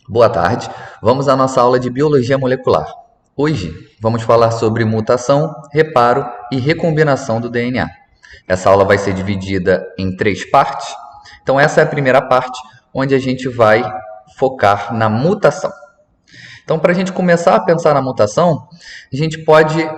Boa tarde, vamos à nossa aula de Biologia Molecular. Hoje vamos falar sobre mutação, reparo e recombinação do DNA. Essa aula vai ser dividida em três partes. Então essa é a primeira parte, onde a gente vai focar na mutação. Então para a gente começar a pensar na mutação, a gente pode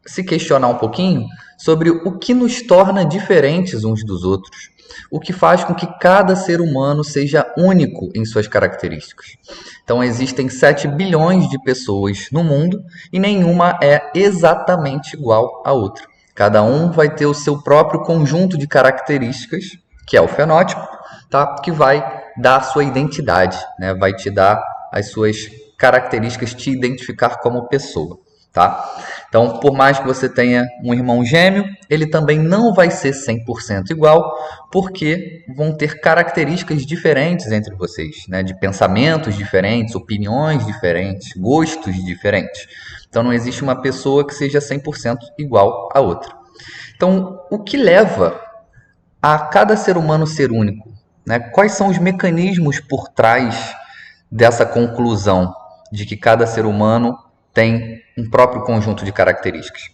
se questionar um pouquinho sobre o que nos torna diferentes uns dos outros, o que faz com que cada ser humano seja único em suas características. Então, existem 7 bilhões de pessoas no mundo e nenhuma é exatamente igual à outra. Cada um vai ter o seu próprio conjunto de características, que é o fenótipo, tá? Que vai dar a sua identidade, né? Vai te dar as suas características, te identificar como pessoa. Tá? Então, por mais que você tenha um irmão gêmeo, ele também não vai ser 100% igual, porque vão ter características diferentes entre vocês, né? De pensamentos diferentes, opiniões diferentes, gostos diferentes. Então, não existe uma pessoa que seja 100% igual a outra. Então, o que leva a cada ser humano ser único? Né? Quais são os mecanismos por trás dessa conclusão de que cada ser humano tem um próprio conjunto de características?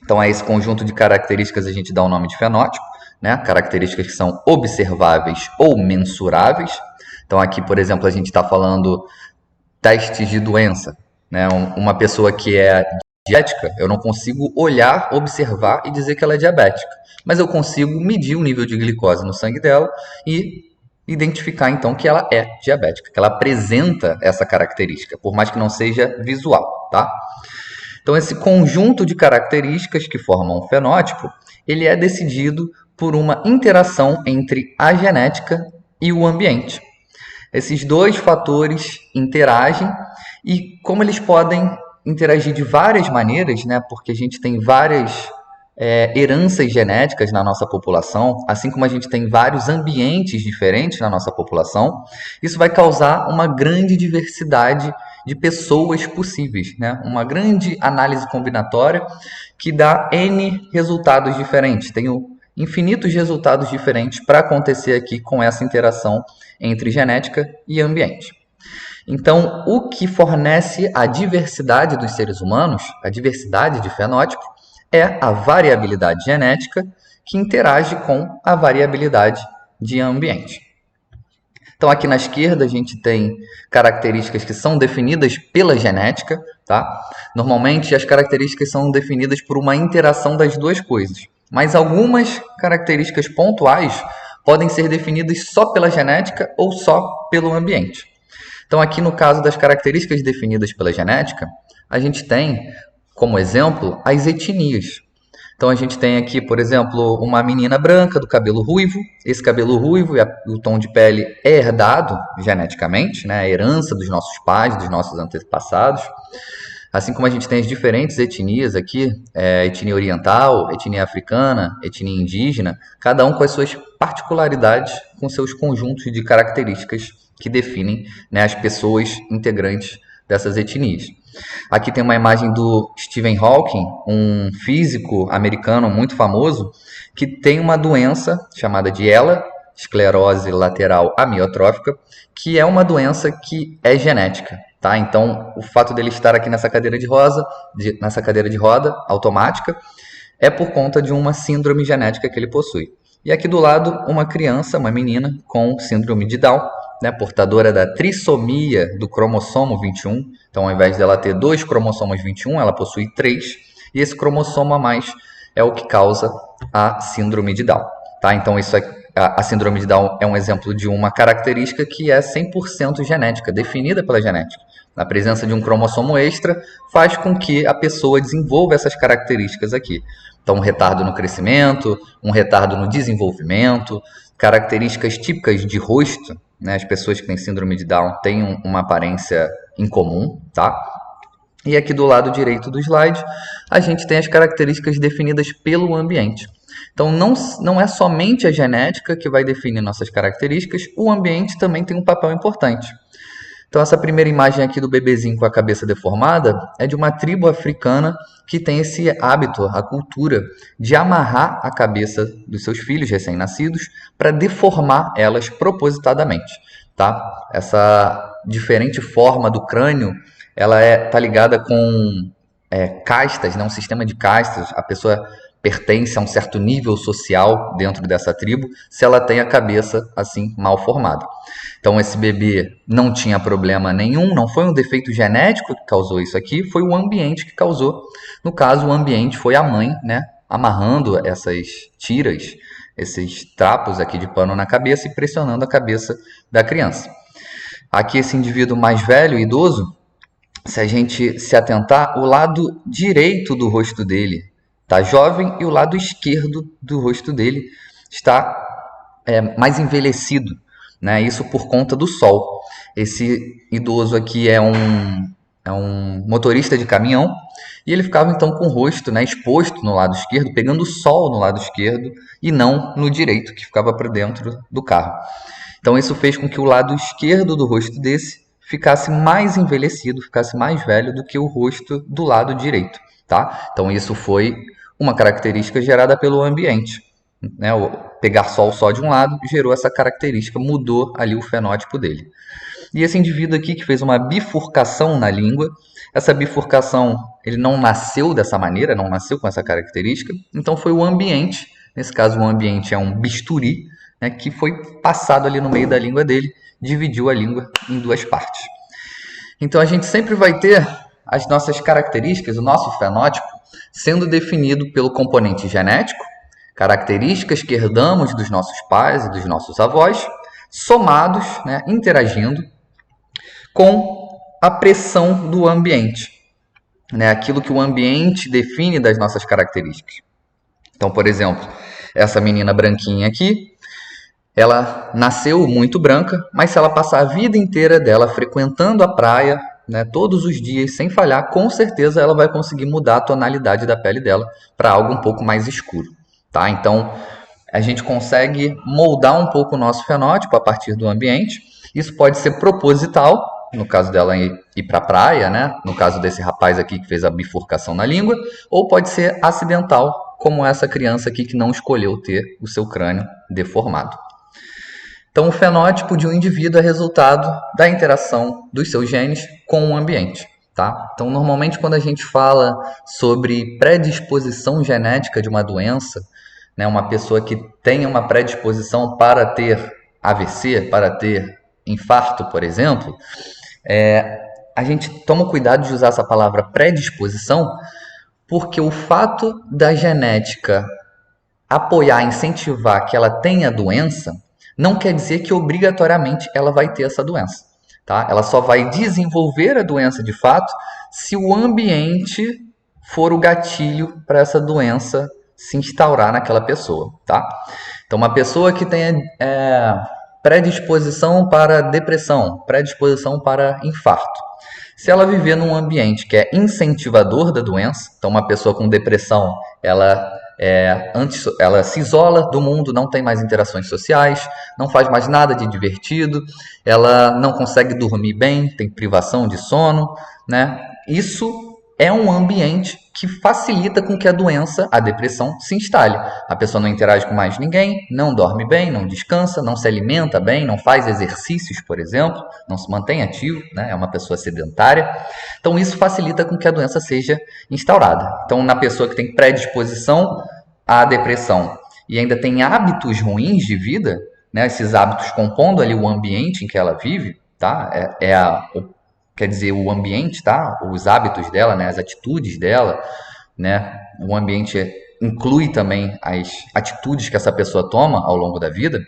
Então, a esse conjunto de características a gente dá o nome de fenótipo, né? Características que são observáveis ou mensuráveis. Então, aqui, por exemplo, a gente está falando testes de doença, né? Uma pessoa que é diabética, eu não consigo olhar, observar e dizer que ela é diabética, mas eu consigo medir o nível de glicose no sangue dela e identificar então que ela é diabética, que ela apresenta essa característica, por mais que não seja visual, tá? Então esse conjunto de características que formam um fenótipo, ele é decidido por uma interação entre a genética e o ambiente. Esses dois fatores interagem e como eles podem interagir de várias maneiras, né? Porque a gente tem várias heranças genéticas na nossa população, assim como a gente tem vários ambientes diferentes na nossa população, isso vai causar uma grande diversidade de pessoas possíveis, né? Uma grande análise combinatória que dá N resultados diferentes. Tenho infinitos resultados diferentes para acontecer aqui com essa interação entre genética e ambiente. Então, o que fornece a diversidade dos seres humanos, a diversidade de fenótipo, é a variabilidade genética que interage com a variabilidade de ambiente. Então, aqui na esquerda, a gente tem características que são definidas pela genética, tá? Normalmente, as características são definidas por uma interação das duas coisas, mas algumas características pontuais podem ser definidas só pela genética ou só pelo ambiente. Então, aqui no caso das características definidas pela genética, a gente tem como exemplo as etnias. Então a gente tem aqui, por exemplo, uma menina branca do cabelo ruivo. Esse cabelo ruivo e o tom de pele é herdado geneticamente, né? A herança dos nossos pais, dos nossos antepassados. Assim como a gente tem as diferentes etnias aqui, etnia oriental, etnia africana, etnia indígena, cada um com as suas particularidades, com seus conjuntos de características que definem, né, as pessoas integrantes dessas etnias. Aqui tem uma imagem do Stephen Hawking, um físico americano muito famoso, que tem uma doença chamada de ELA, esclerose lateral amiotrófica, que é uma doença que é genética, tá? Então, o fato dele estar aqui nessa cadeira de roda automática, é por conta de uma síndrome genética que ele possui. E aqui do lado, uma criança, uma menina com síndrome de Down, né, portadora da trissomia do cromossomo 21. Então, ao invés dela ter 2 cromossomos 21, ela possui 3. E esse cromossomo a mais é o que causa a síndrome de Down. Tá? Então, a síndrome de Down é um exemplo de uma característica que é 100% genética, definida pela genética. A presença de um cromossomo extra faz com que a pessoa desenvolva essas características aqui. Então, um retardo no crescimento, um retardo no desenvolvimento, características típicas de rosto, né? As pessoas que têm síndrome de Down têm uma aparência incomum, tá? E aqui do lado direito do slide, a gente tem as características definidas pelo ambiente. Então, não é somente a genética que vai definir nossas características, o ambiente também tem um papel importante. Então, essa primeira imagem aqui do bebezinho com a cabeça deformada é de uma tribo africana que tem esse hábito, a cultura, de amarrar a cabeça dos seus filhos recém-nascidos para deformar elas propositadamente. tá? Essa diferente forma do crânio, ela tá ligada com castas, né? Um sistema de castas. A pessoa pertence a um certo nível social dentro dessa tribo, se ela tem a cabeça assim mal formada. Então esse bebê não tinha problema nenhum, não foi um defeito genético que causou isso aqui, foi o ambiente que causou. No caso, o ambiente foi a mãe, né, amarrando essas tiras, esses trapos aqui de pano na cabeça e pressionando a cabeça da criança. Aqui esse indivíduo mais velho, idoso, se a gente se atentar, o lado direito do rosto dele está jovem e o lado esquerdo do rosto dele está mais envelhecido, né? Isso por conta do sol. Esse idoso aqui é um motorista de caminhão e ele ficava então com o rosto, né, exposto no lado esquerdo, pegando o sol no lado esquerdo e não no direito, que ficava para dentro do carro. Então isso fez com que o lado esquerdo do rosto desse ficasse mais envelhecido, ficasse mais velho do que o rosto do lado direito, tá? Então isso foi uma característica gerada pelo ambiente, né? O pegar sol só de um lado gerou essa característica, mudou ali o fenótipo dele. E esse indivíduo aqui que fez uma bifurcação na língua, essa bifurcação, ele não nasceu dessa maneira, não nasceu com essa característica, então foi o ambiente, nesse caso o ambiente é um bisturi, né, que foi passado ali no meio da língua dele, dividiu a língua em duas partes. Então a gente sempre vai ter as nossas características, o nosso fenótipo, sendo definido pelo componente genético, características que herdamos dos nossos pais e dos nossos avós, somados, né, interagindo com a pressão do ambiente, né, aquilo que o ambiente define das nossas características. Então, por exemplo, essa menina branquinha aqui, ela nasceu muito branca, mas se ela passar a vida inteira dela frequentando a praia, né, todos os dias, sem falhar, com certeza ela vai conseguir mudar a tonalidade da pele dela para algo um pouco mais escuro. Tá? Então, a gente consegue moldar um pouco o nosso fenótipo a partir do ambiente. Isso pode ser proposital, no caso dela ir para a praia, né? No caso desse rapaz aqui que fez a bifurcação na língua, ou pode ser acidental, como essa criança aqui que não escolheu ter o seu crânio deformado. Então, o fenótipo de um indivíduo é resultado da interação dos seus genes com o ambiente. Tá? Então, normalmente, quando a gente fala sobre predisposição genética de uma doença, né, uma pessoa que tenha uma predisposição para ter AVC, para ter infarto, por exemplo, a gente toma cuidado de usar essa palavra predisposição, porque o fato da genética apoiar, incentivar que ela tenha a doença, não quer dizer que obrigatoriamente ela vai ter essa doença. Tá? Ela só vai desenvolver a doença de fato se o ambiente for o gatilho para essa doença se instaurar naquela pessoa. Tá? Então, uma pessoa que tenha predisposição para depressão, predisposição para infarto, se ela viver num ambiente que é incentivador da doença, então uma pessoa com depressão, ela se isola do mundo, não tem mais interações sociais, não faz mais nada de divertido, ela não consegue dormir bem, tem privação de sono, né? Isso é um ambiente que facilita com que a doença, a depressão, se instale. A pessoa não interage com mais ninguém, não dorme bem, não descansa, não se alimenta bem, não faz exercícios, por exemplo, não se mantém ativo, né? É uma pessoa sedentária. Então, isso facilita com que a doença seja instaurada. Então, na pessoa que tem predisposição à depressão e ainda tem hábitos ruins de vida, né? Esses hábitos compondo ali o ambiente em que ela vive, tá? Quer dizer, o ambiente, tá? Os hábitos dela, né? As atitudes dela, né? O ambiente inclui também as atitudes que essa pessoa toma ao longo da vida.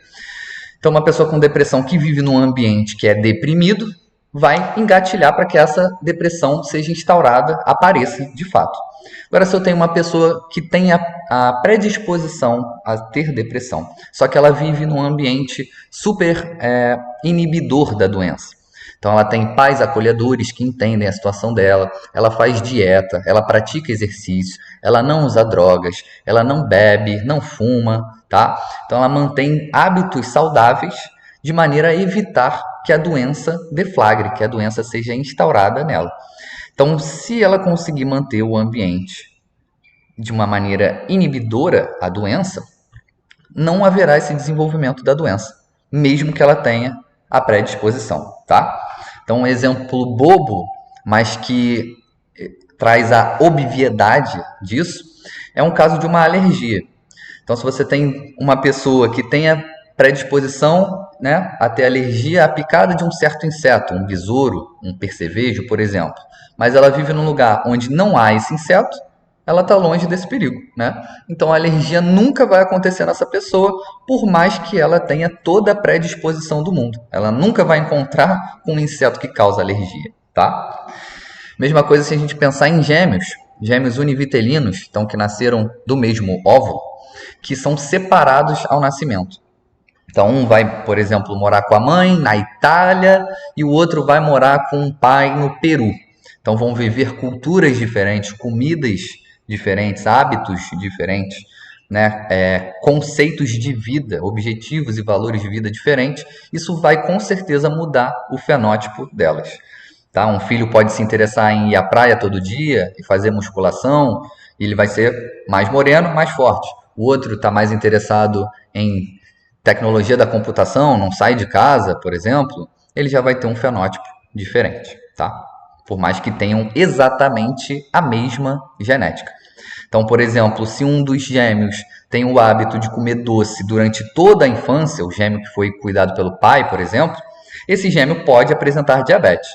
Então, uma pessoa com depressão que vive num ambiente que é deprimido vai engatilhar para que essa depressão seja instaurada, apareça de fato. Agora, se eu tenho uma pessoa que tem a predisposição a ter depressão, só que ela vive num ambiente super inibidor da doença, então ela tem pais acolhedores que entendem a situação dela, ela faz dieta, ela pratica exercício, ela não usa drogas, ela não bebe, não fuma, tá? Então ela mantém hábitos saudáveis de maneira a evitar que a doença deflagre, que a doença seja instaurada nela. Então, se ela conseguir manter o ambiente de uma maneira inibidora à doença, não haverá esse desenvolvimento da doença, mesmo que ela tenha a predisposição, tá? Então, um exemplo bobo, mas que traz a obviedade disso, é um caso de uma alergia. Então, se você tem uma pessoa que tenha predisposição, né, a ter alergia à picada de um certo inseto, um besouro, um percevejo, por exemplo, mas ela vive num lugar onde não há esse inseto, ela está longe desse perigo, né? Então a alergia nunca vai acontecer nessa pessoa, por mais que ela tenha toda a predisposição do mundo. Ela nunca vai encontrar um inseto que causa alergia, tá? Mesma coisa se a gente pensar em gêmeos univitelinos, então que nasceram do mesmo óvulo, que são separados ao nascimento. Então, um vai, por exemplo, morar com a mãe na Itália e o outro vai morar com o pai no Peru. Então, vão viver culturas diferentes, comidas diferentes, hábitos diferentes, né? Conceitos de vida, objetivos e valores de vida diferentes. Isso vai, com certeza, mudar o fenótipo delas. Tá? Um filho pode se interessar em ir à praia todo dia e fazer musculação, e ele vai ser mais moreno, mais forte. O outro está mais interessado em tecnologia da computação, não sai de casa, por exemplo, ele já vai ter um fenótipo diferente, tá? Por mais que tenham exatamente a mesma genética. Então, por exemplo, se um dos gêmeos tem o hábito de comer doce durante toda a infância, o gêmeo que foi cuidado pelo pai, por exemplo, esse gêmeo pode apresentar diabetes.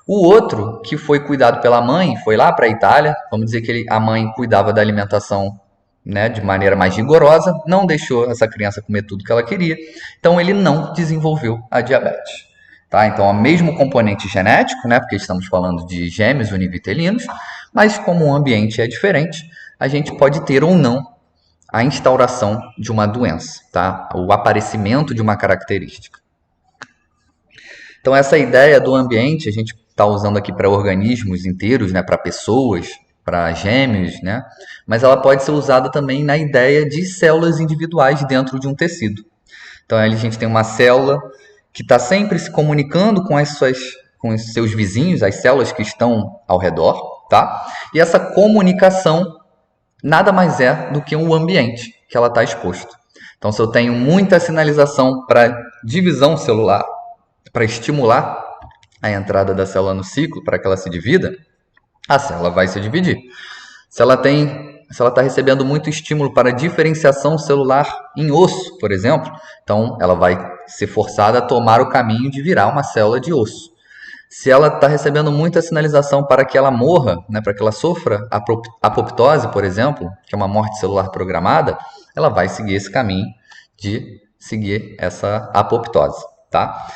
O outro, que foi cuidado pela mãe, foi lá para a Itália, vamos dizer que a mãe cuidava da alimentação, né, de maneira mais rigorosa, não deixou essa criança comer tudo que ela queria, então ele não desenvolveu a diabetes. Tá? Então, é o mesmo componente genético, né, porque estamos falando de gêmeos univitelinos, mas como o ambiente é diferente, a gente pode ter ou não a instauração de uma doença, tá? O aparecimento de uma característica. Então, essa ideia do ambiente, a gente está usando aqui para organismos inteiros, né, para pessoas, para gêmeos, né? Mas ela pode ser usada também na ideia de células individuais dentro de um tecido. Então, a gente tem uma célula que está sempre se comunicando com os seus vizinhos, as células que estão ao redor, tá? E essa comunicação nada mais é do que um ambiente que ela está exposto. Então, se eu tenho muita sinalização para divisão celular, para estimular a entrada da célula no ciclo, para que ela se divida, a célula vai se dividir. Se ela está recebendo muito estímulo para diferenciação celular em osso, por exemplo, então ela vai ser forçada a tomar o caminho de virar uma célula de osso. Se ela está recebendo muita sinalização para que ela morra, né, para que ela sofra apoptose, por exemplo, que é uma morte celular programada, ela vai seguir esse caminho de seguir essa apoptose, tá?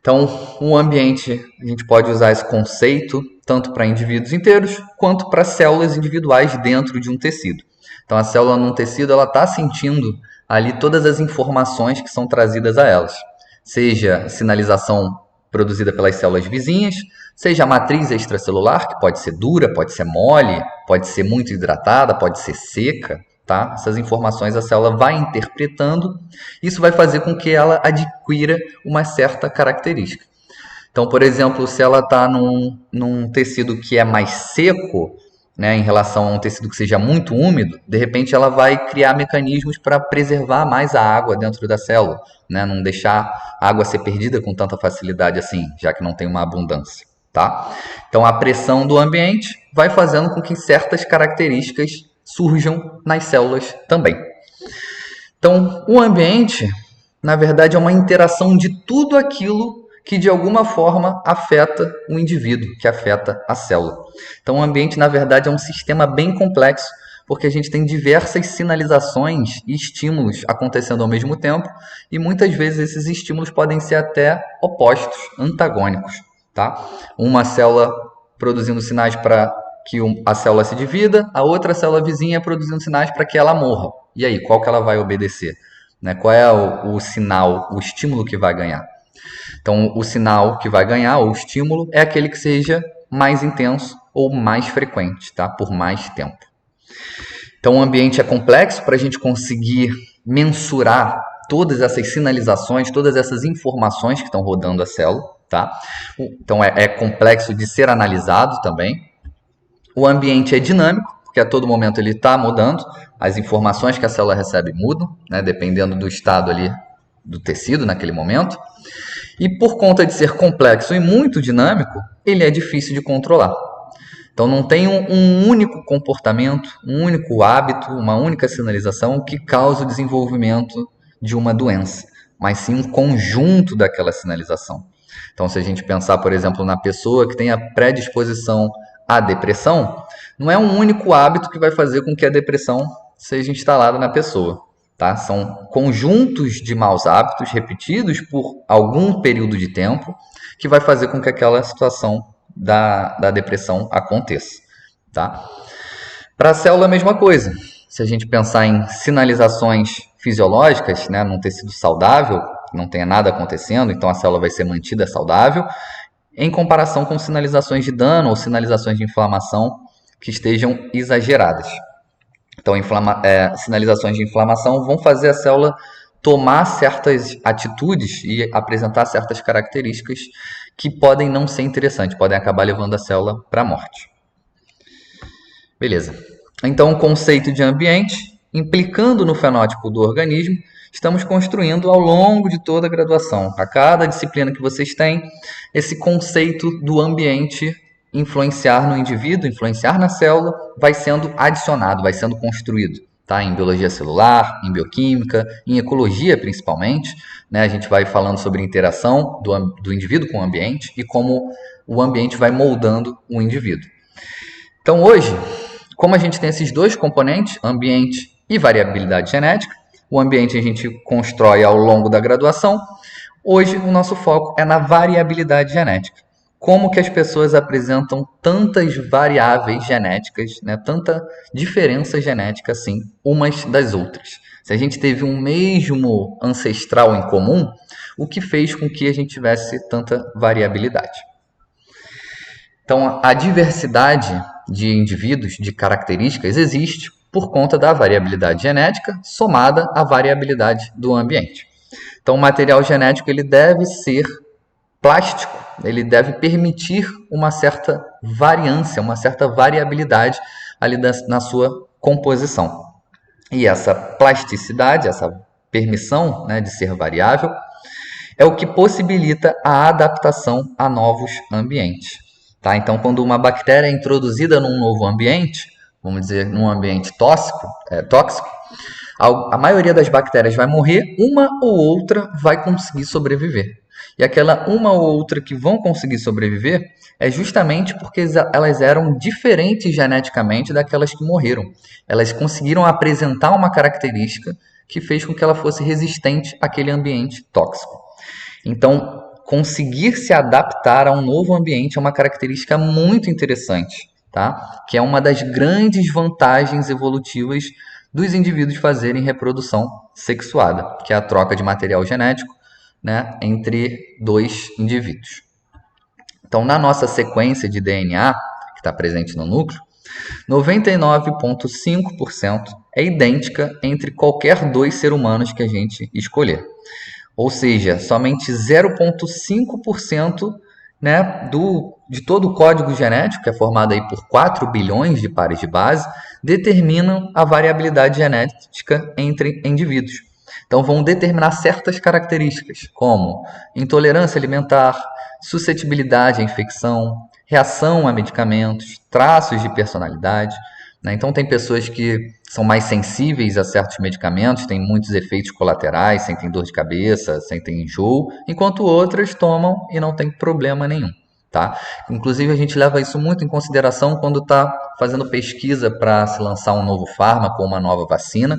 Então, o ambiente, a gente pode usar esse conceito tanto para indivíduos inteiros quanto para células individuais dentro de um tecido. Então, a célula num tecido, ela está sentindo ali todas as informações que são trazidas a elas, seja sinalização produzida pelas células vizinhas, seja a matriz extracelular, que pode ser dura, pode ser mole, pode ser muito hidratada, pode ser seca, tá? Essas informações a célula vai interpretando, isso vai fazer com que ela adquira uma certa característica. Então, por exemplo, se ela está num tecido que é mais seco, né, em relação a um tecido que seja muito úmido, de repente ela vai criar mecanismos para preservar mais a água dentro da célula, né, não deixar a água ser perdida com tanta facilidade assim, já que não tem uma abundância. Tá? Então, a pressão do ambiente vai fazendo com que certas características surjam nas células também. Então, o ambiente, na verdade, é uma interação de tudo aquilo que de alguma forma afeta o indivíduo, que afeta a célula. Então, o ambiente, na verdade, é um sistema bem complexo, porque a gente tem diversas sinalizações e estímulos acontecendo ao mesmo tempo, e muitas vezes esses estímulos podem ser até opostos, antagônicos. Tá? Uma célula produzindo sinais para que a célula se divida, a outra célula vizinha produzindo sinais para que ela morra. E aí, qual que ela vai obedecer? Né? Qual é o sinal, o estímulo que vai ganhar? Então, o sinal que vai ganhar, ou o estímulo, é aquele que seja mais intenso ou mais frequente, tá? Por mais tempo. Então, o ambiente é complexo para a gente conseguir mensurar todas essas sinalizações, todas essas informações que estão rodando a célula. Tá? Então, é complexo de ser analisado também. O ambiente é dinâmico, porque a todo momento ele está mudando. As informações que a célula recebe mudam, né, dependendo do estado ali do tecido naquele momento. E por conta de ser complexo e muito dinâmico, ele é difícil de controlar. Então não tem um único comportamento, um único hábito, uma única sinalização que causa o desenvolvimento de uma doença, mas sim um conjunto daquela sinalização. Então, se a gente pensar, por exemplo, na pessoa que tem a predisposição à depressão, não é um único hábito que vai fazer com que a depressão seja instalada na pessoa. Tá? São conjuntos de maus hábitos repetidos por algum período de tempo que vai fazer com que aquela situação da depressão aconteça. Tá? Para a célula, a mesma coisa. Se a gente pensar em sinalizações fisiológicas, né, num tecido saudável, não tenha nada acontecendo, então a célula vai ser mantida saudável, em comparação com sinalizações de dano ou sinalizações de inflamação que estejam exageradas. Então, sinalizações de inflamação vão fazer a célula tomar certas atitudes e apresentar certas características que podem não ser interessantes, podem acabar levando a célula para a morte. Beleza. Então, o conceito de ambiente, implicando no fenótipo do organismo, estamos construindo ao longo de toda a graduação. A cada disciplina que vocês têm, esse conceito do ambiente influenciar no indivíduo, influenciar na célula, vai sendo adicionado, vai sendo construído. Tá? Em biologia celular, em bioquímica, em ecologia principalmente, né? A gente vai falando sobre a interação do indivíduo com o ambiente e como o ambiente vai moldando o indivíduo. Então hoje, como a gente tem esses dois componentes, ambiente e variabilidade genética, o ambiente a gente constrói ao longo da graduação, hoje o nosso foco é na variabilidade genética. Como que as pessoas apresentam tantas variáveis genéticas, né, tanta diferença genética assim, umas das outras. Se a gente teve um mesmo ancestral em comum, o que fez com que a gente tivesse tanta variabilidade? Então, a diversidade de indivíduos, de características, existe por conta da variabilidade genética somada à variabilidade do ambiente. Então, o material genético ele deve ser plástico, ele deve permitir uma certa variância, uma certa variabilidade ali na sua composição. E essa plasticidade, essa permissão, né, de ser variável, é o que possibilita a adaptação a novos ambientes. Tá? Então, quando uma bactéria é introduzida num novo ambiente, vamos dizer, num ambiente tóxico, a maioria das bactérias vai morrer, uma ou outra vai conseguir sobreviver. E aquela uma ou outra que vão conseguir sobreviver é justamente porque elas eram diferentes geneticamente daquelas que morreram. Elas conseguiram apresentar uma característica que fez com que ela fosse resistente àquele ambiente tóxico. Então, conseguir se adaptar a um novo ambiente é uma característica muito interessante, tá? Que é uma das grandes vantagens evolutivas dos indivíduos fazerem reprodução sexuada, que é a troca de material genético, né, entre dois indivíduos. Então, na nossa sequência de DNA, que está presente no núcleo, 99,5% é idêntica entre qualquer dois seres humanos que a gente escolher. Ou seja, somente 0,5%, né, de todo o código genético, que é formado aí por 4 bilhões de pares de base, determinam a variabilidade genética entre indivíduos. Então, vão determinar certas características, como intolerância alimentar, suscetibilidade à infecção, reação a medicamentos, traços de personalidade. Né? Então, tem pessoas que são mais sensíveis a certos medicamentos, têm muitos efeitos colaterais, sentem dor de cabeça, sentem enjoo, enquanto outras tomam e não tem problema nenhum. Tá? Inclusive, a gente leva isso muito em consideração quando está fazendo pesquisa para se lançar um novo fármaco ou uma nova vacina,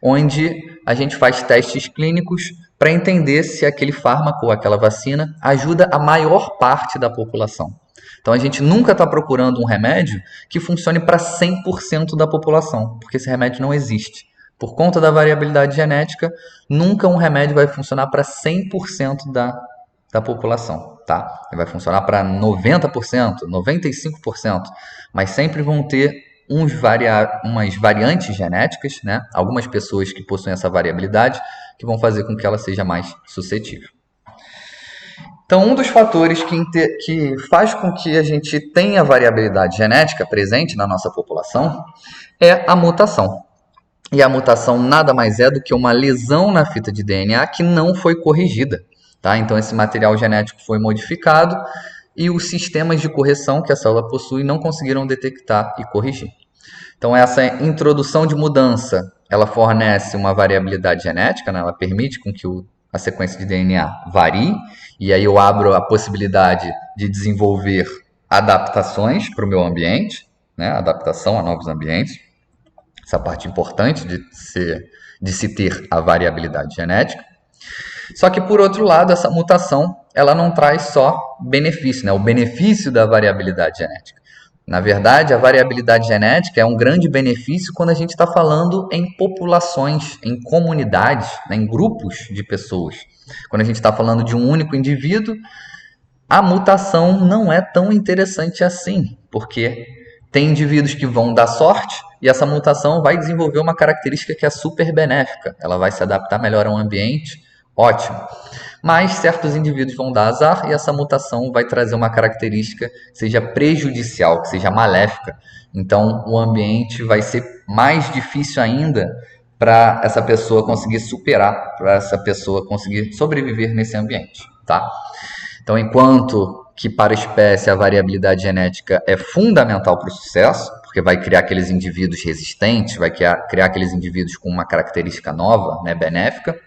onde a gente faz testes clínicos para entender se aquele fármaco ou aquela vacina ajuda a maior parte da população. Então, a gente nunca está procurando um remédio que funcione para 100% da população, porque esse remédio não existe. Por conta da variabilidade genética, nunca um remédio vai funcionar para 100% da população. Tá? Ele vai funcionar para 90%, 95%, mas sempre vão ter umas variantes genéticas, né? Algumas pessoas que possuem essa variabilidade, que vão fazer com que ela seja mais suscetível. Então, um dos fatores que faz com que a gente tenha variabilidade genética presente na nossa população é a mutação. E a mutação nada mais é do que uma lesão na fita de DNA que não foi corrigida. Tá? Então, esse material genético foi modificado e os sistemas de correção que a célula possui não conseguiram detectar e corrigir. Então, essa introdução de mudança, ela fornece uma variabilidade genética, né? Ela permite com que a sequência de DNA varie, e aí eu abro a possibilidade de desenvolver adaptações para o meu ambiente, né? Adaptação a novos ambientes. Essa parte importante de se ter a variabilidade genética. Só que, por outro lado, essa mutação ela não traz só benefício, né? O benefício da variabilidade genética. Na verdade, a variabilidade genética é um grande benefício quando a gente está falando em populações, em comunidades, né? Em grupos de pessoas. Quando a gente está falando de um único indivíduo, a mutação não é tão interessante assim, porque tem indivíduos que vão dar sorte e essa mutação vai desenvolver uma característica que é super benéfica. Ela vai se adaptar melhor a um ambiente, ótimo. Mas certos indivíduos vão dar azar e essa mutação vai trazer uma característica que seja prejudicial, que seja maléfica. Então, o ambiente vai ser mais difícil ainda para essa pessoa conseguir superar, para essa pessoa conseguir sobreviver nesse ambiente, tá? Então, enquanto que para a espécie a variabilidade genética é fundamental para o sucesso, porque vai criar aqueles indivíduos resistentes, vai criar aqueles indivíduos com uma característica nova, né, benéfica,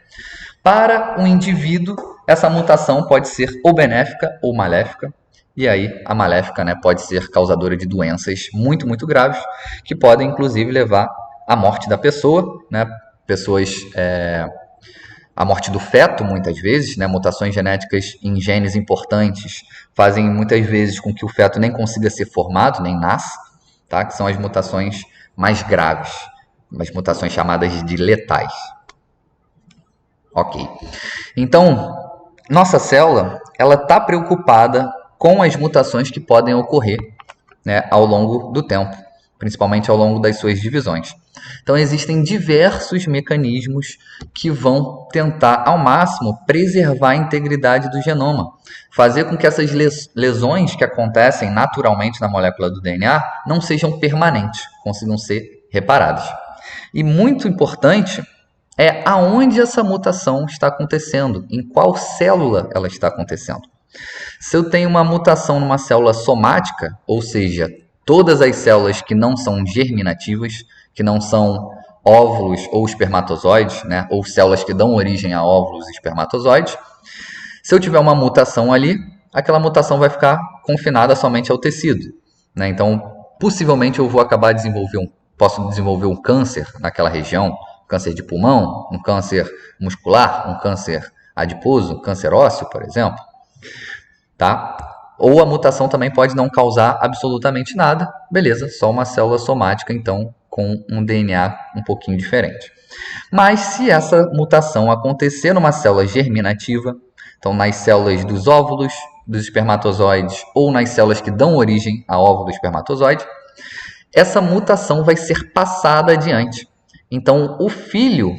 para o indivíduo, essa mutação pode ser ou benéfica ou maléfica, e aí a maléfica, né, pode ser causadora de doenças muito, muito graves, que podem inclusive levar à morte da pessoa, né, a morte do feto, muitas vezes, né? Mutações genéticas em genes importantes fazem muitas vezes com que o feto nem consiga ser formado, nem nasce, tá? Que são as mutações mais graves, as mutações chamadas de letais. Ok. Então, nossa célula, ela está preocupada com as mutações que podem ocorrer, né, ao longo do tempo, principalmente ao longo das suas divisões. Então, existem diversos mecanismos que vão tentar, ao máximo, preservar a integridade do genoma, fazer com que essas lesões que acontecem naturalmente na molécula do DNA não sejam permanentes, consigam ser reparadas. E muito importante é aonde essa mutação está acontecendo, em qual célula ela está acontecendo. Se eu tenho uma mutação numa célula somática, ou seja, todas as células que não são germinativas, que não são óvulos ou espermatozoides, né, ou células que dão origem a óvulos e espermatozoides, se eu tiver uma mutação ali, aquela mutação vai ficar confinada somente ao tecido, né? Então, possivelmente eu vou acabar posso desenvolver um câncer naquela região, câncer de pulmão, um câncer muscular, um câncer adiposo, um câncer ósseo, por exemplo, tá? Ou a mutação também pode não causar absolutamente nada, beleza, só uma célula somática, então, com um DNA um pouquinho diferente. Mas se essa mutação acontecer numa célula germinativa, então nas células dos óvulos, dos espermatozoides, ou nas células que dão origem a óvulo e espermatozoide, essa mutação vai ser passada adiante. Então, o filho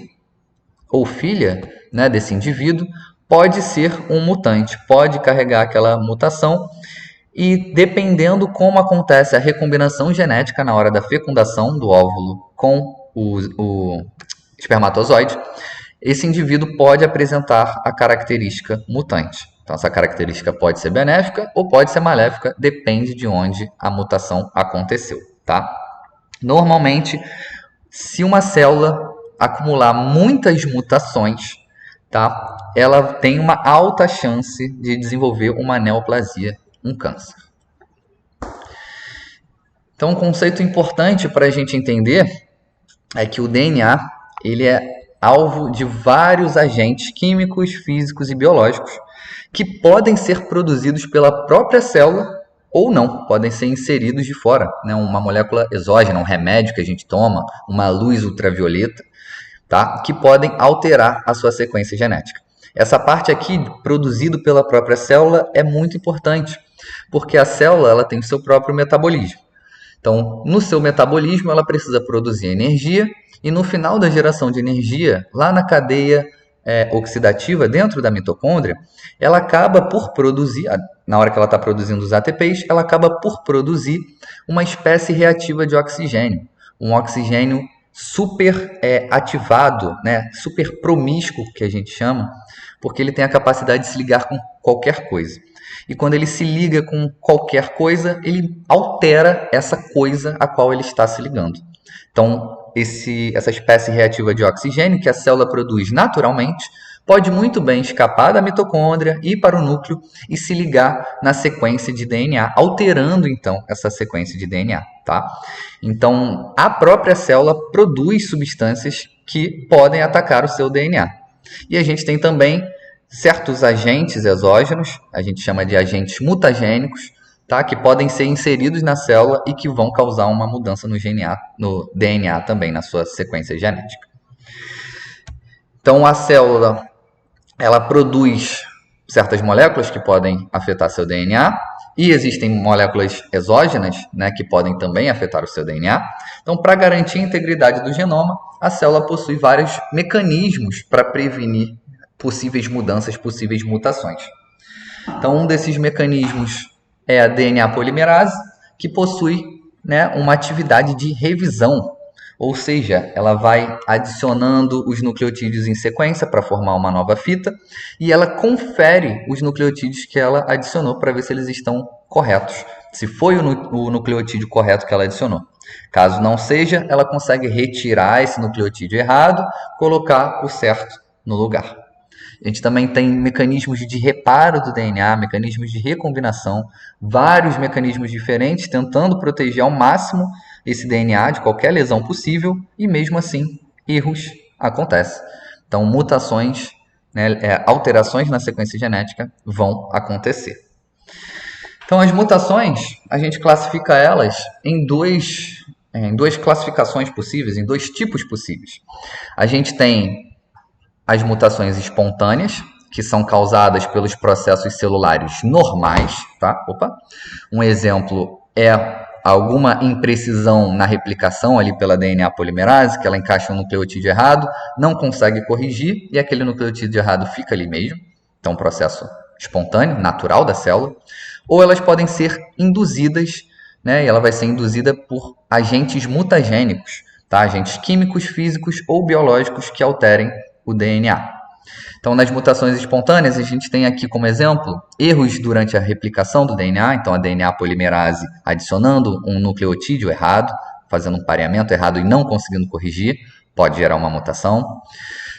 ou filha, né, desse indivíduo pode ser um mutante, pode carregar aquela mutação e dependendo como acontece a recombinação genética na hora da fecundação do óvulo com o espermatozoide, esse indivíduo pode apresentar a característica mutante. Então, essa característica pode ser benéfica ou pode ser maléfica, depende de onde a mutação aconteceu, tá? Normalmente, se uma célula acumular muitas mutações, tá? Ela tem uma alta chance de desenvolver uma neoplasia, um câncer. Então, um conceito importante para a gente entender é que o DNA ele é alvo de vários agentes químicos, físicos e biológicos que podem ser produzidos pela própria célula ou não, podem ser inseridos de fora, né? Uma molécula exógena, um remédio que a gente toma, uma luz ultravioleta, tá? Que podem alterar a sua sequência genética. Essa parte aqui, produzido pela própria célula, é muito importante, porque a célula ela tem o seu próprio metabolismo. Então, no seu metabolismo, ela precisa produzir energia, e no final da geração de energia, lá na cadeia oxidativa, dentro da mitocôndria, ela acaba por produzir, na hora que ela está produzindo os ATPs, ela acaba por produzir uma espécie reativa de oxigênio, um oxigênio super ativado, né, super promíscuo, que a gente chama, porque ele tem a capacidade de se ligar com qualquer coisa. E quando ele se liga com qualquer coisa, ele altera essa coisa a qual ele está se ligando. Então, essa espécie reativa de oxigênio que a célula produz naturalmente pode muito bem escapar da mitocôndria, ir para o núcleo e se ligar na sequência de DNA, alterando então essa sequência de DNA, tá? Então, a própria célula produz substâncias que podem atacar o seu DNA. E a gente tem também certos agentes exógenos, a gente chama de agentes mutagênicos, tá? Que podem ser inseridos na célula e que vão causar uma mudança no DNA também, na sua sequência genética. Então, a célula ela produz certas moléculas que podem afetar seu DNA e existem moléculas exógenas, né, que podem também afetar o seu DNA. Então, para garantir a integridade do genoma, a célula possui vários mecanismos para prevenir possíveis mudanças, possíveis mutações. Então, um desses mecanismos é a DNA polimerase, que possui, né, uma atividade de revisão. Ou seja, ela vai adicionando os nucleotídeos em sequência para formar uma nova fita e ela confere os nucleotídeos que ela adicionou para ver se eles estão corretos, se foi o nucleotídeo correto que ela adicionou. Caso não seja, ela consegue retirar esse nucleotídeo errado, colocar o certo no lugar. A gente também tem mecanismos de reparo do DNA, mecanismos de recombinação, vários mecanismos diferentes tentando proteger ao máximo esse DNA de qualquer lesão possível e mesmo assim erros acontecem. Então mutações, né, alterações na sequência genética vão acontecer. Então as mutações, a gente classifica elas em duas classificações possíveis, em dois tipos possíveis. A gente tem as mutações espontâneas, que são causadas pelos processos celulares normais, tá? Um exemplo é alguma imprecisão na replicação ali pela DNA polimerase, que ela encaixa um nucleotídeo errado, não consegue corrigir e aquele nucleotídeo errado fica ali mesmo. Então, um processo espontâneo, natural da célula. Ou elas podem ser induzidas, né? E ela vai ser induzida por agentes mutagênicos, tá? Agentes químicos, físicos ou biológicos que alterem o DNA. Então, nas mutações espontâneas, a gente tem aqui como exemplo erros durante a replicação do DNA, então a DNA polimerase adicionando um nucleotídeo errado, fazendo um pareamento errado e não conseguindo corrigir, pode gerar uma mutação.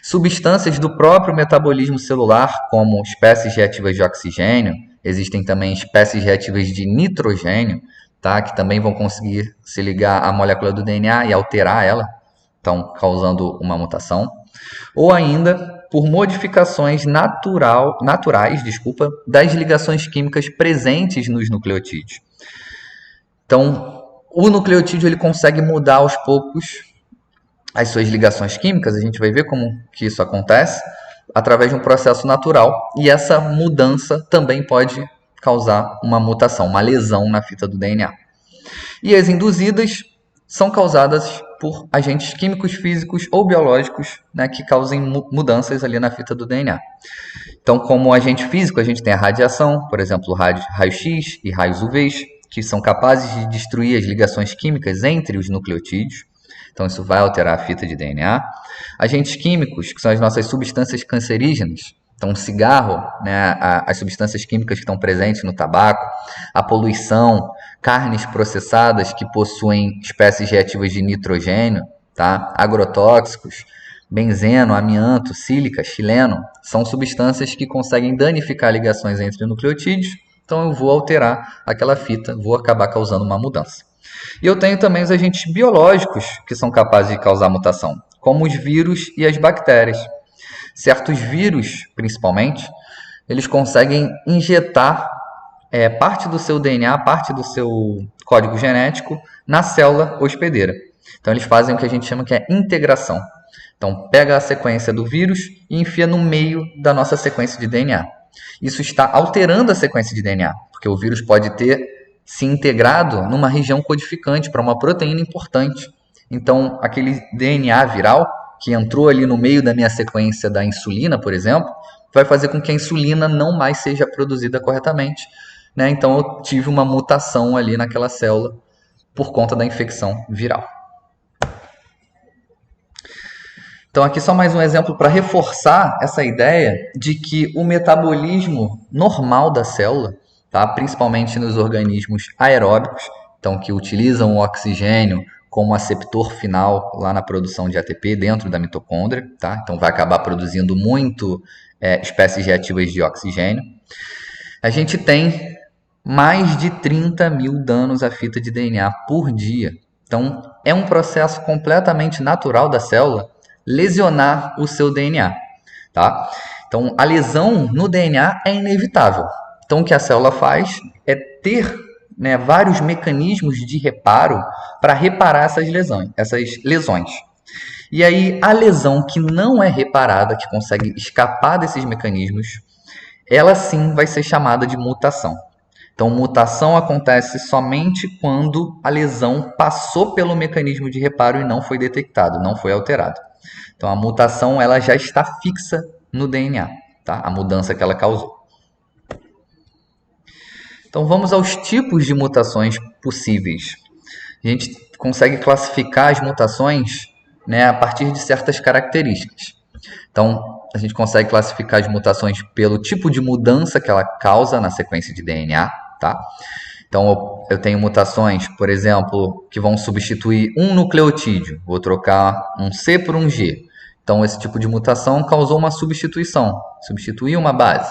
Substâncias do próprio metabolismo celular, como espécies reativas de oxigênio, existem também espécies reativas de nitrogênio, tá? Que também vão conseguir se ligar à molécula do DNA e alterar ela, então causando uma ou ainda por modificações naturais das ligações químicas presentes nos nucleotídeos. Então, o nucleotídeo ele consegue mudar aos poucos as suas ligações químicas, a gente vai ver como que isso acontece, através de um processo natural, e essa mudança também pode causar uma mutação, uma lesão na fita do DNA. E as induzidas são causadas por agentes químicos, físicos ou biológicos, né, que causem mudanças ali na fita do DNA. Então, como agente físico, a gente tem a radiação, por exemplo, raio-x e raios UVs, que são capazes de destruir as ligações químicas entre os nucleotídeos. Então, isso vai alterar a fita de DNA. Agentes químicos, que são as nossas substâncias cancerígenas. Então, o cigarro, né, as substâncias químicas que estão presentes no tabaco, a poluição, carnes processadas que possuem espécies reativas de nitrogênio, tá? Agrotóxicos, benzeno, amianto, sílica, xileno, são substâncias que conseguem danificar ligações entre nucleotídeos, então eu vou alterar aquela fita, vou acabar causando uma mudança. E eu tenho também os agentes biológicos que são capazes de causar mutação, como os vírus e as bactérias. Certos vírus, principalmente, eles conseguem injetar parte do seu DNA, parte do seu código genético na célula hospedeira. Então, eles fazem o que a gente chama que é integração. Então, pega a sequência do vírus e enfia no meio da nossa sequência de DNA. Isso está alterando a sequência de DNA, porque o vírus pode ter se integrado numa região codificante para uma proteína importante. Então, aquele DNA viral que entrou ali no meio da minha sequência da insulina, por exemplo, vai fazer com que a insulina não mais seja produzida corretamente, né? Então, eu tive uma mutação ali naquela célula por conta da infecção viral. Então, aqui só mais um exemplo para reforçar essa ideia de que o metabolismo normal da célula, tá? Principalmente nos organismos aeróbicos, então que utilizam o oxigênio como aceptor final lá na produção de ATP dentro da mitocôndria, tá? Então vai acabar produzindo muito espécies reativas de oxigênio. A gente tem mais de 30 mil danos à fita de DNA por dia. Então é um processo completamente natural da célula lesionar o seu DNA, tá? Então, a lesão no DNA é inevitável. Então, o que a célula faz é ter, né, vários mecanismos de reparo para reparar essas lesões. E aí, a lesão que não é reparada, que consegue escapar desses mecanismos, ela sim vai ser chamada de mutação. Então, mutação acontece somente quando a lesão passou pelo mecanismo de reparo e não foi detectado, não foi alterado. Então, a mutação ela já está fixa no DNA, tá? A mudança que ela causou. Então, vamos aos tipos de mutações possíveis. A gente consegue classificar as mutações, né, a partir de certas características. Então, a gente consegue classificar as mutações pelo tipo de mudança que ela causa na sequência de DNA, tá? Então, eu tenho mutações, por exemplo, que vão substituir um nucleotídeo. Vou trocar um C por um G. Então, esse tipo de mutação causou uma substituição, substituiu uma base.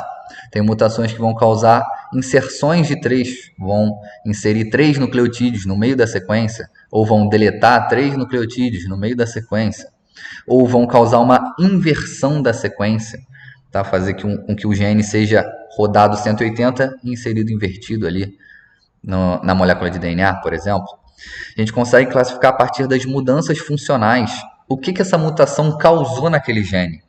Tem mutações que vão causar inserções de trechos, vão inserir 3 nucleotídeos no meio da sequência, ou vão deletar 3 nucleotídeos no meio da sequência, ou vão causar uma inversão da sequência, tá? Fazer com que o gene seja rodado 180 e inserido invertido ali na molécula de DNA, por exemplo. A gente consegue classificar a partir das mudanças funcionais. O que essa mutação causou naquele gene?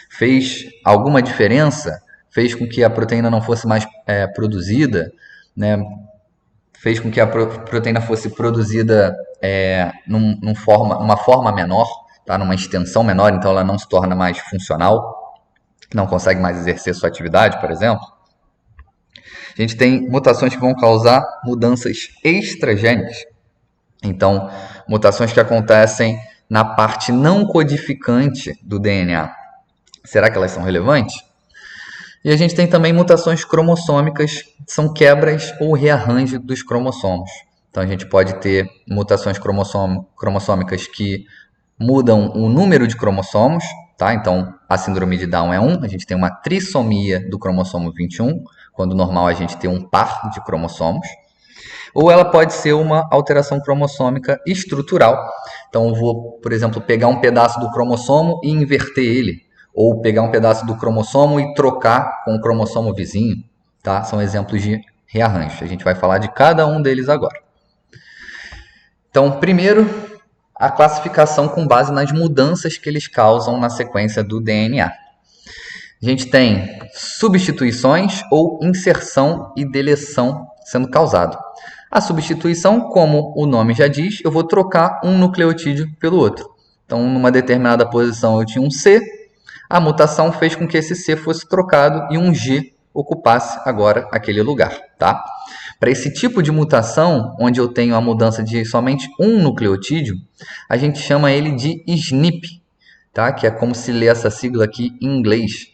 Fez alguma diferença? Fez com que a proteína não fosse mais produzida, né? Fez com que a proteína fosse produzida numa forma menor, tá? Numa extensão menor, então ela não se torna mais funcional, não consegue mais exercer sua atividade, por exemplo. A gente tem mutações que vão causar mudanças extragênicas. Então, mutações que acontecem na parte não codificante do DNA. Será que elas são relevantes? E a gente tem também mutações cromossômicas, que são quebras ou rearranjo dos cromossomos. Então, a gente pode ter mutações cromossômicas que mudam o número de cromossomos, tá? Então, a síndrome de Down é 1, a gente tem uma trissomia do cromossomo 21, quando normal a gente tem um par de cromossomos. Ou ela pode ser uma alteração cromossômica estrutural. Então, eu vou, por exemplo, pegar um pedaço do cromossomo e inverter ele. Ou pegar um pedaço do cromossomo e trocar com o cromossomo vizinho. Tá? São exemplos de rearranjo. A gente vai falar de cada um deles agora. Então, primeiro, a classificação com base nas mudanças que eles causam na sequência do DNA. A gente tem substituições ou inserção e deleção sendo causado. A substituição, como o nome já diz, eu vou trocar um nucleotídeo pelo outro. Então, numa determinada posição eu tinha um C, a mutação fez com que esse C fosse trocado e um G ocupasse agora aquele lugar, tá? Para esse tipo de mutação, onde eu tenho a mudança de somente um nucleotídeo, a gente chama ele de SNP, tá? Que é como se lê essa sigla aqui em inglês.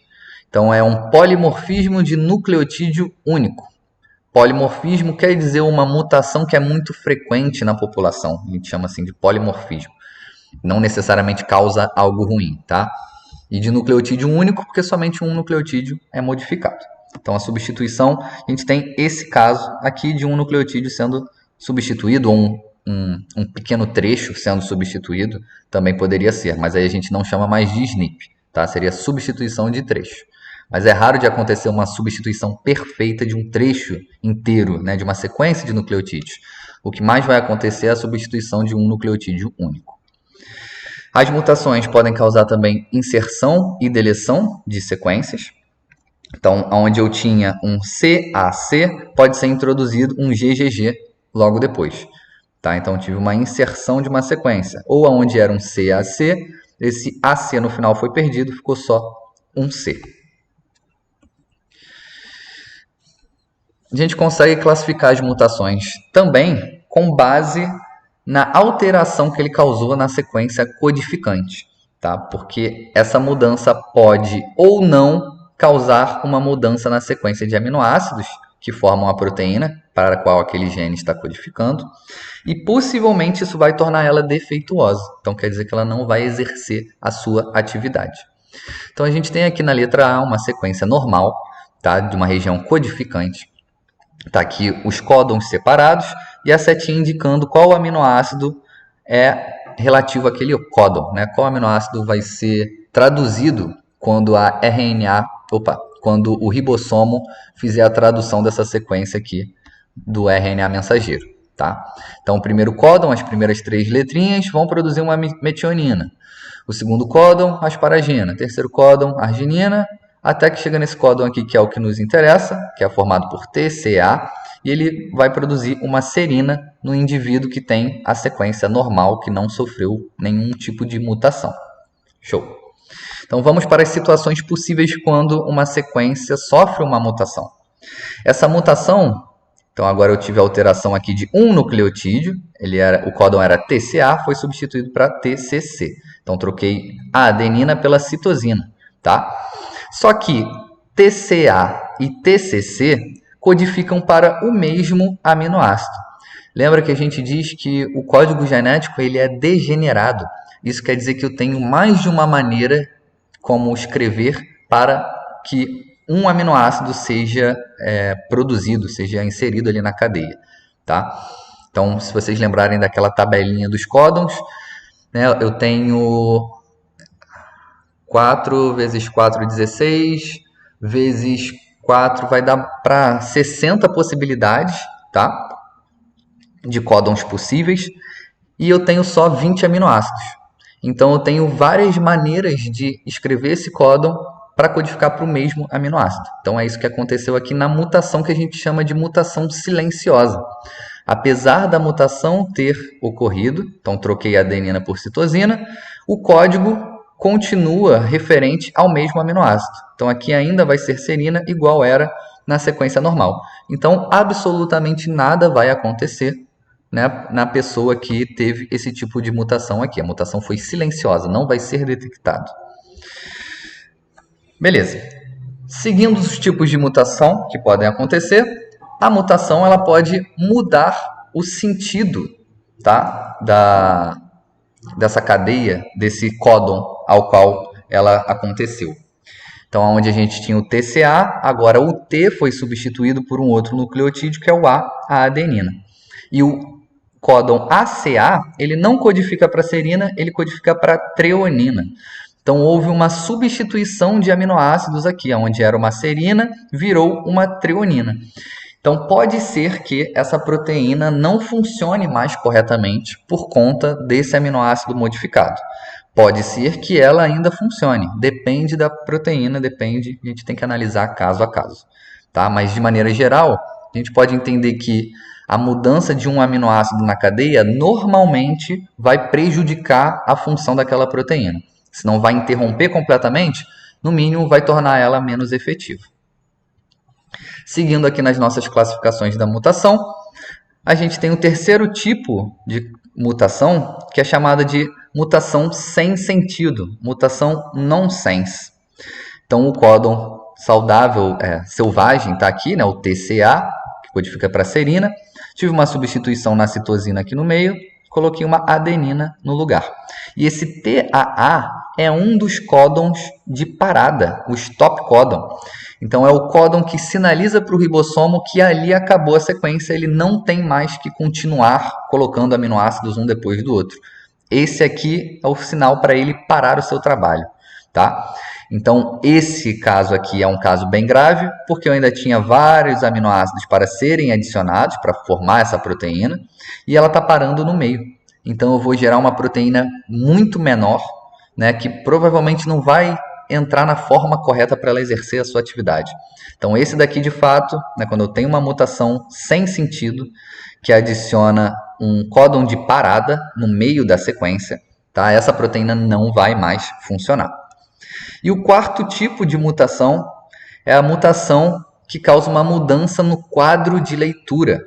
Então, é um polimorfismo de nucleotídeo único. Polimorfismo quer dizer uma mutação que é muito frequente na população. A gente chama assim de polimorfismo. Não necessariamente causa algo ruim, tá? E de nucleotídeo único, porque somente um nucleotídeo é modificado. Então, a substituição, a gente tem esse caso aqui de um nucleotídeo sendo substituído, ou um pequeno trecho sendo substituído, também poderia ser, mas aí a gente não chama mais de SNP, tá? Seria substituição de trecho. Mas é raro de acontecer uma substituição perfeita de um trecho inteiro, né, de uma sequência de nucleotídeos. O que mais vai acontecer é a substituição de um nucleotídeo único. As mutações podem causar também inserção e deleção de sequências. Então, onde eu tinha um CAC, pode ser introduzido um GGG logo depois. Tá? Então, eu tive uma inserção de uma sequência. Ou onde era um CAC, esse AC no final foi perdido, ficou só um C. A gente consegue classificar as mutações também com base na alteração que ele causou na sequência codificante. tá? Porque essa mudança pode ou não causar uma mudança na sequência de aminoácidos que formam a proteína para a qual aquele gene está codificando, e possivelmente isso vai tornar ela defeituosa. Então quer dizer que ela não vai exercer a sua atividade. Então a gente tem aqui na letra A uma sequência normal, tá? De uma região codificante. Está aqui os códons separados e a setinha indicando qual aminoácido é relativo àquele códon, né? Qual aminoácido vai ser traduzido quando quando o ribossomo fizer a tradução dessa sequência aqui do RNA mensageiro, tá? Então, o primeiro códon, as primeiras 3 letrinhas vão produzir uma metionina. O segundo códon, asparagina. Terceiro códon, arginina, até que chega nesse códon aqui, que é o que nos interessa, que é formado por TCA, e ele vai produzir uma serina no indivíduo que tem a sequência normal, que não sofreu nenhum tipo de mutação. Show! Então vamos para as situações possíveis quando uma sequência sofre uma mutação. Essa mutação, então agora eu tive a alteração aqui de um nucleotídeo, o códon era TCA, foi substituído para TCC. Então troquei a adenina pela citosina, tá? Só que TCA e TCC codificam para o mesmo aminoácido. Lembra que a gente diz que o código genético ele é degenerado. Isso quer dizer que eu tenho mais de uma maneira como escrever para que um aminoácido seja produzido, seja inserido ali na cadeia, tá? Então, se vocês lembrarem daquela tabelinha dos códons, né, eu tenho 4 vezes 4, 16, vezes 4 vai dar para 60 possibilidades, tá? De códons possíveis, e eu tenho só 20 aminoácidos. Então, eu tenho várias maneiras de escrever esse códon para codificar para o mesmo aminoácido. Então, é isso que aconteceu aqui na mutação que a gente chama de mutação silenciosa. Apesar da mutação ter ocorrido, então troquei a adenina por citosina, o código continua referente ao mesmo aminoácido. Então, aqui ainda vai ser serina igual era na sequência normal. Então, absolutamente nada vai acontecer, né, na pessoa que teve esse tipo de mutação aqui. A mutação foi silenciosa, não vai ser detectado. Beleza. Seguindo os tipos de mutação que podem acontecer, a mutação ela pode mudar o sentido, tá, dessa cadeia, desse códon ao qual ela aconteceu. Então, onde a gente tinha o TCA, agora o T foi substituído por um outro nucleotídeo, que é o A adenina. E o códon ACA, ele não codifica para serina, ele codifica para treonina. Então, houve uma substituição de aminoácidos aqui, onde era uma serina, virou uma treonina. Então, pode ser que essa proteína não funcione mais corretamente por conta desse aminoácido modificado. Pode ser que ela ainda funcione, depende da proteína, a gente tem que analisar caso a caso, tá? Mas, de maneira geral, a gente pode entender que a mudança de um aminoácido na cadeia normalmente vai prejudicar a função daquela proteína. Se não vai interromper completamente, no mínimo vai tornar ela menos efetiva. Seguindo aqui nas nossas classificações da mutação, a gente tem o terceiro tipo de mutação, que é chamada de mutação sem sentido, mutação nonsense. Então, o códon saudável, selvagem, está aqui, né, o TCA, que codifica para serina. Tive uma substituição na citosina aqui no meio, coloquei uma adenina no lugar. E esse TAA é um dos códons de parada, o stop códon. Então, é o códon que sinaliza para o ribossomo que ali acabou a sequência, ele não tem mais que continuar colocando aminoácidos um depois do outro. Esse aqui é o sinal para ele parar o seu trabalho, tá? Então, esse caso aqui é um caso bem grave, porque eu ainda tinha vários aminoácidos para serem adicionados, para formar essa proteína, e ela está parando no meio. Então, eu vou gerar uma proteína muito menor, né, que provavelmente não vai entrar na forma correta para ela exercer a sua atividade. Então, esse daqui, de fato, né, quando eu tenho uma mutação sem sentido, que adiciona um códon de parada no meio da sequência, tá? Essa proteína não vai mais funcionar. E o quarto tipo de mutação é a mutação que causa uma mudança no quadro de leitura.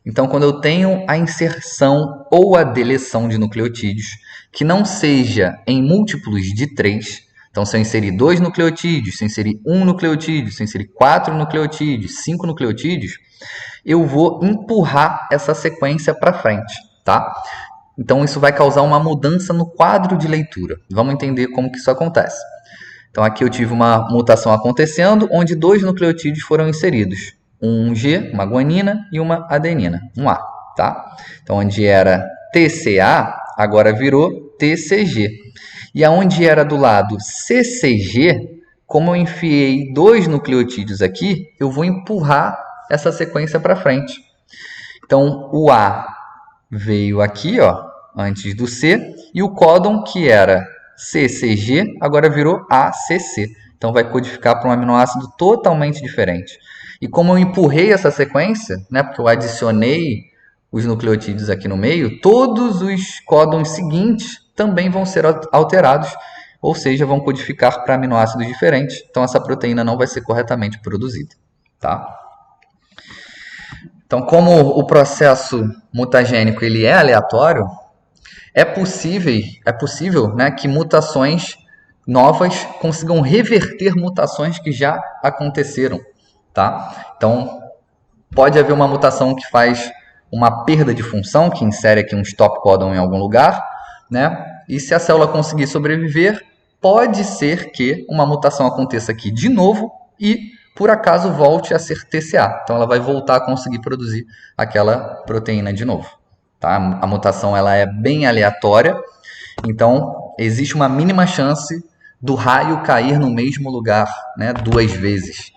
Então, quando eu tenho a inserção ou a deleção de nucleotídeos, que não seja em múltiplos de 3, então se eu inserir 2 nucleotídeos, se eu inserir 1 nucleotídeo, se eu inserir 4 nucleotídeos, 5 nucleotídeos, eu vou empurrar essa sequência para frente, tá? Então, isso vai causar uma mudança no quadro de leitura. Vamos entender como que isso acontece. Então, aqui eu tive uma mutação acontecendo, onde 2 nucleotídeos foram inseridos. Um G, uma guanina, e uma adenina, um A, tá? Então, onde era TCA, agora virou TCG. E aonde era do lado CCG, como eu enfiei 2 nucleotídeos aqui, eu vou empurrar essa sequência para frente. Então, o A veio aqui, ó, antes do C, e o códon, que era CCG, agora virou ACC. Então, vai codificar para um aminoácido totalmente diferente. E como eu empurrei essa sequência, né, porque eu adicionei os nucleotídeos aqui no meio, todos os códons seguintes também vão ser alterados, ou seja, vão codificar para aminoácidos diferentes. Então, essa proteína não vai ser corretamente produzida, tá? Então, como o processo mutagênico ele é aleatório, é possível, né, que mutações novas consigam reverter mutações que já aconteceram, tá? Então, pode haver uma mutação que faz uma perda de função, que insere aqui um stop codon em algum lugar, né? E se a célula conseguir sobreviver, pode ser que uma mutação aconteça aqui de novo e por acaso volte a ser TCA. Então ela vai voltar a conseguir produzir aquela proteína de novo. Tá? A mutação ela é bem aleatória, então existe uma mínima chance do raio cair no mesmo lugar, né, 2 vezes.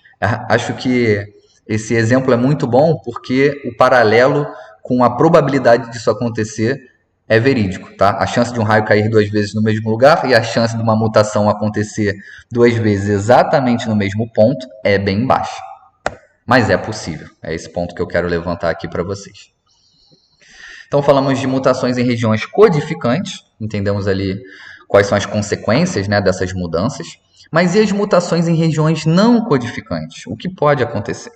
Acho que esse exemplo é muito bom porque o paralelo com a probabilidade disso acontecer é verídico, tá? A chance de um raio cair 2 vezes no mesmo lugar e a chance de uma mutação acontecer 2 vezes exatamente no mesmo ponto é bem baixa. Mas é possível. É esse ponto que eu quero levantar aqui para vocês. Então, falamos de mutações em regiões codificantes. Entendemos ali quais são as consequências, né, dessas mudanças. Mas e as mutações em regiões não codificantes? O que pode acontecer?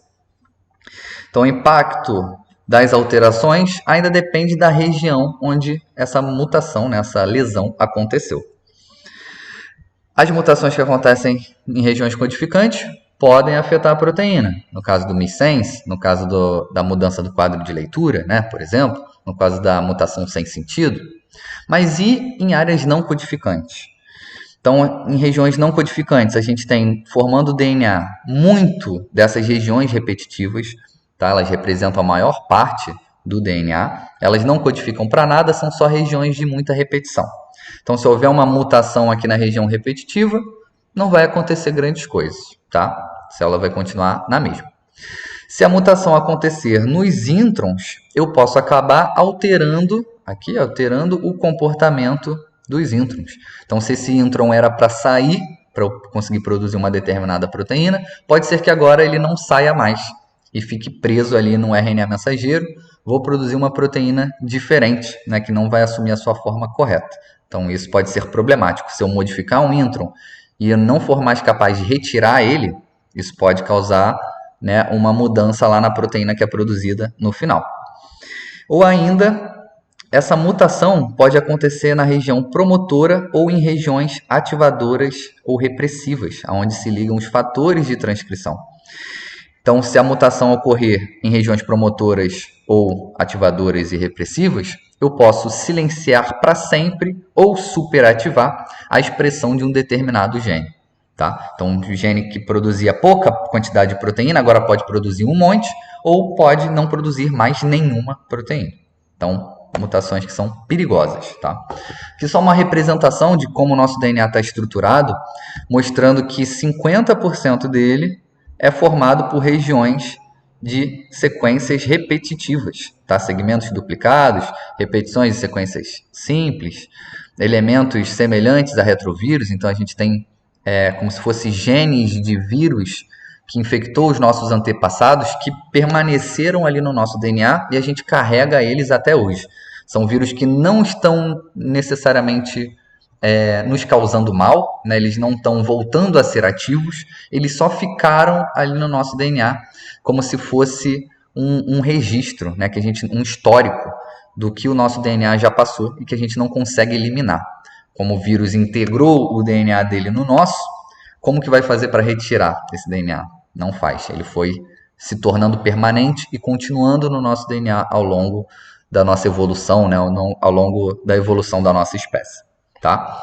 Então, o impacto das alterações ainda depende da região onde essa mutação, né, essa lesão aconteceu. As mutações que acontecem em regiões codificantes podem afetar a proteína. No caso do missense, no caso da mudança do quadro de leitura, né, por exemplo, no caso da mutação sem sentido. Mas e em áreas não codificantes? Então, em regiões não codificantes, a gente tem, formando o DNA, muito dessas regiões repetitivas, tá? Elas representam a maior parte do DNA, elas não codificam para nada, são só regiões de muita repetição. Então, se houver uma mutação aqui na região repetitiva, não vai acontecer grandes coisas, tá? A célula vai continuar na mesma. Se a mutação acontecer nos introns, eu posso acabar alterando o comportamento dos introns. Então, se esse intron era para sair, para eu conseguir produzir uma determinada proteína, pode ser que agora ele não saia mais e fique preso ali no RNA mensageiro. Vou produzir uma proteína diferente, né, que não vai assumir a sua forma correta. Então, isso pode ser problemático. Se eu modificar um intron e eu não for mais capaz de retirar ele, isso pode causar, né, uma mudança lá na proteína que é produzida no final. Ou ainda, essa mutação pode acontecer na região promotora ou em regiões ativadoras ou repressivas, onde se ligam os fatores de transcrição. Então, se a mutação ocorrer em regiões promotoras ou ativadoras e repressivas, eu posso silenciar para sempre ou superativar a expressão de um determinado gene. Tá? Então, o gene que produzia pouca quantidade de proteína agora pode produzir um monte ou pode não produzir mais nenhuma proteína. Então, mutações que são perigosas. Tá? Aqui só uma representação de como o nosso DNA está estruturado, mostrando que 50% dele é formado por regiões de sequências repetitivas, tá? Segmentos duplicados, repetições de sequências simples, elementos semelhantes a retrovírus. Então, a gente tem como se fossem genes de vírus que infectou os nossos antepassados, que permaneceram ali no nosso DNA e a gente carrega eles até hoje. São vírus que não estão necessariamente nos causando mal, né? Eles não estão voltando a ser ativos, eles só ficaram ali no nosso DNA como se fosse um registro, né, um histórico do que o nosso DNA já passou e que a gente não consegue eliminar. Como o vírus integrou o DNA dele no nosso, como que vai fazer para retirar esse DNA? Não faz. Ele foi se tornando permanente e continuando no nosso DNA ao longo da nossa evolução, né, ao longo da evolução da nossa espécie, tá?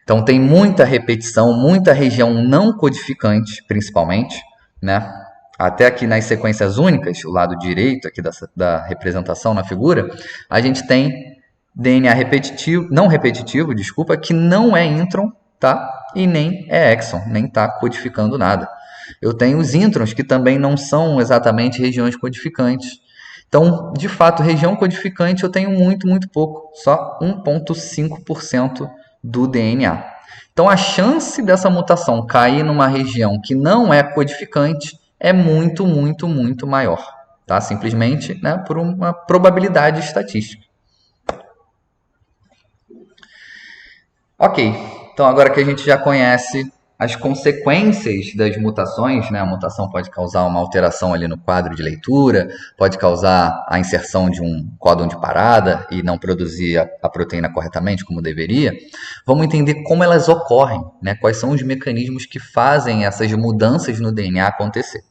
Então tem muita repetição, muita região não codificante, principalmente, né? Até aqui nas sequências únicas, o lado direito aqui da representação na figura, a gente tem DNA repetitivo, não repetitivo, desculpa, que não é intron, tá? E nem é exon, nem está codificando nada. Eu tenho os introns que também não são exatamente regiões codificantes. Então, de fato, região codificante eu tenho muito, muito pouco, só 1,5% do DNA. Então, a chance dessa mutação cair numa região que não é codificante é muito, muito, muito maior, tá? Simplesmente, né, por uma probabilidade estatística. Ok, então agora que a gente já conhece as consequências das mutações, né? A mutação pode causar uma alteração ali no quadro de leitura, pode causar a inserção de um códon de parada e não produzir a proteína corretamente como deveria. Vamos entender como elas ocorrem, né? Quais são os mecanismos que fazem essas mudanças no DNA acontecer.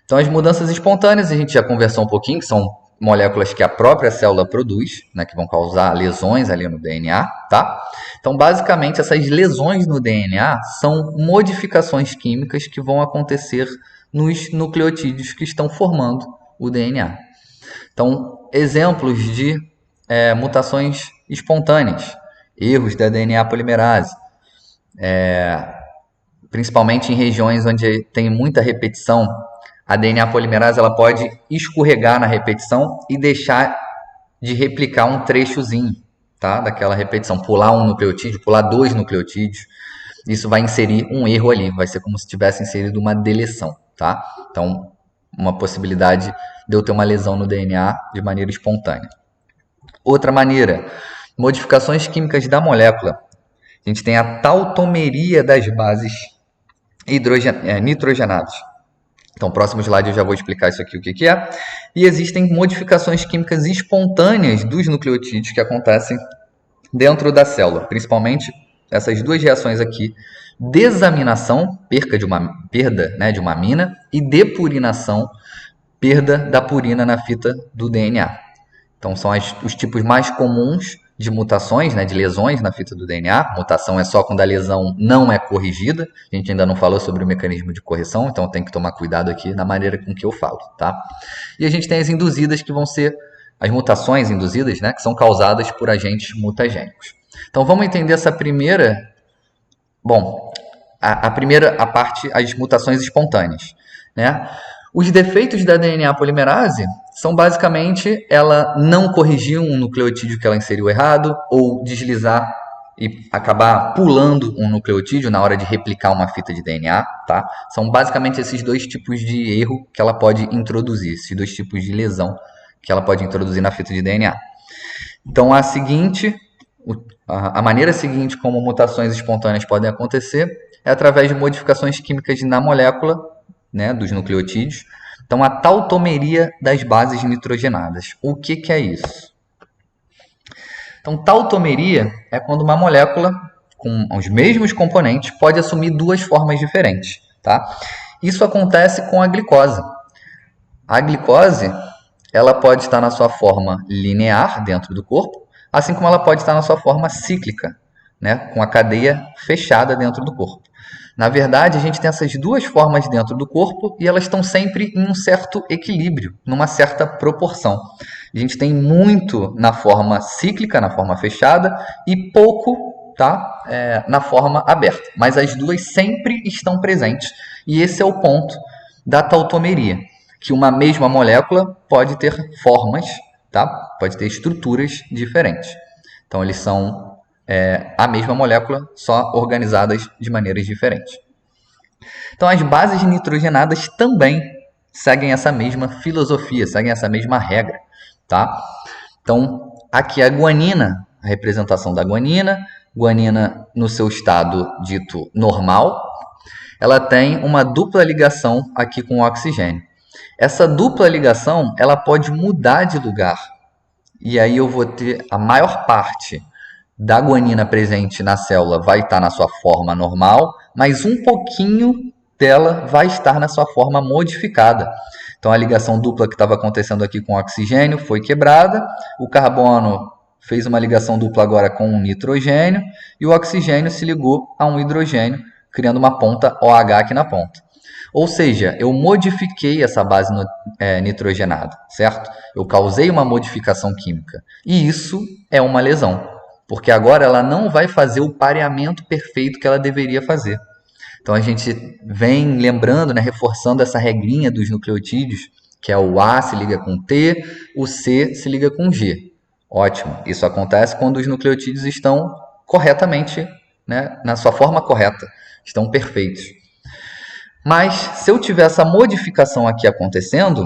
Então, as mudanças espontâneas, a gente já conversou um pouquinho, que são moléculas que a própria célula produz, né, que vão causar lesões ali no DNA, tá? Então, basicamente, essas lesões no DNA são modificações químicas que vão acontecer nos nucleotídeos que estão formando o DNA. Então, exemplos de mutações espontâneas, erros da DNA polimerase, principalmente em regiões onde tem muita repetição. A DNA polimerase ela pode escorregar na repetição e deixar de replicar um trechozinho, tá, daquela repetição. Pular um nucleotídeo, pular 2 nucleotídeos. Isso vai inserir um erro ali. Vai ser como se tivesse inserido uma deleção. Tá? Então, uma possibilidade de eu ter uma lesão no DNA de maneira espontânea. Outra maneira, modificações químicas da molécula. A gente tem a tautomeria das bases nitrogenadas. Então, próximo slide eu já vou explicar isso aqui, o que é. E existem modificações químicas espontâneas dos nucleotídeos que acontecem dentro da célula. Principalmente essas duas reações aqui. Desaminação, perda de uma amina, e depurinação, perda da purina na fita do DNA. Então, são os tipos mais comuns de mutações, né, de lesões na fita do DNA. Mutação é só quando a lesão não é corrigida. A gente ainda não falou sobre o mecanismo de correção, então tem que tomar cuidado aqui na maneira com que eu falo, tá? E a gente tem as induzidas, que vão ser as mutações induzidas, né, que são causadas por agentes mutagênicos. Então vamos entender essa primeira. Bom, a primeira parte, as mutações espontâneas, né? Os defeitos da DNA polimerase são basicamente ela não corrigir um nucleotídeo que ela inseriu errado, ou deslizar e acabar pulando um nucleotídeo na hora de replicar uma fita de DNA, tá? São basicamente esses dois tipos de erro que ela pode introduzir, esses dois tipos de lesão que ela pode introduzir na fita de DNA. Então, a maneira seguinte como mutações espontâneas podem acontecer é através de modificações químicas na molécula, né, dos nucleotídeos. Então, a tautomeria das bases nitrogenadas. O que é isso? Então, tautomeria é quando uma molécula com os mesmos componentes pode assumir duas formas diferentes, tá? Isso acontece com a glicose. A glicose, ela pode estar na sua forma linear dentro do corpo, assim como ela pode estar na sua forma cíclica, né, com a cadeia fechada dentro do corpo. Na verdade, a gente tem essas duas formas dentro do corpo e elas estão sempre em um certo equilíbrio, numa certa proporção. A gente tem muito na forma cíclica, na forma fechada, e pouco, tá, na forma aberta. Mas as duas sempre estão presentes. E esse é o ponto da tautomeria, que uma mesma molécula pode ter formas, tá? Pode ter estruturas diferentes. Então, eles são a mesma molécula, só organizadas de maneiras diferentes. Então, as bases nitrogenadas também seguem essa mesma filosofia, seguem essa mesma regra, tá? Então, aqui a guanina, a representação da guanina. Guanina, no seu estado dito normal, ela tem uma dupla ligação aqui com o oxigênio. Essa dupla ligação, ela pode mudar de lugar. E aí eu vou ter a maior parte da guanina presente na célula vai estar na sua forma normal, mas um pouquinho dela vai estar na sua forma modificada. Então a ligação dupla que estava acontecendo aqui com o oxigênio foi quebrada, o carbono fez uma ligação dupla agora com um nitrogênio e o oxigênio se ligou a um hidrogênio, criando uma ponta OH aqui na ponta. Ou seja, eu modifiquei essa base nitrogenada, certo? Eu causei uma modificação química. E isso é uma lesão, porque agora ela não vai fazer o pareamento perfeito que ela deveria fazer. Então a gente vem lembrando, né, reforçando essa regrinha dos nucleotídeos, que é o A se liga com T, o C se liga com G. Ótimo, isso acontece quando os nucleotídeos estão corretamente, né, na sua forma correta, estão perfeitos. Mas se eu tiver essa modificação aqui acontecendo,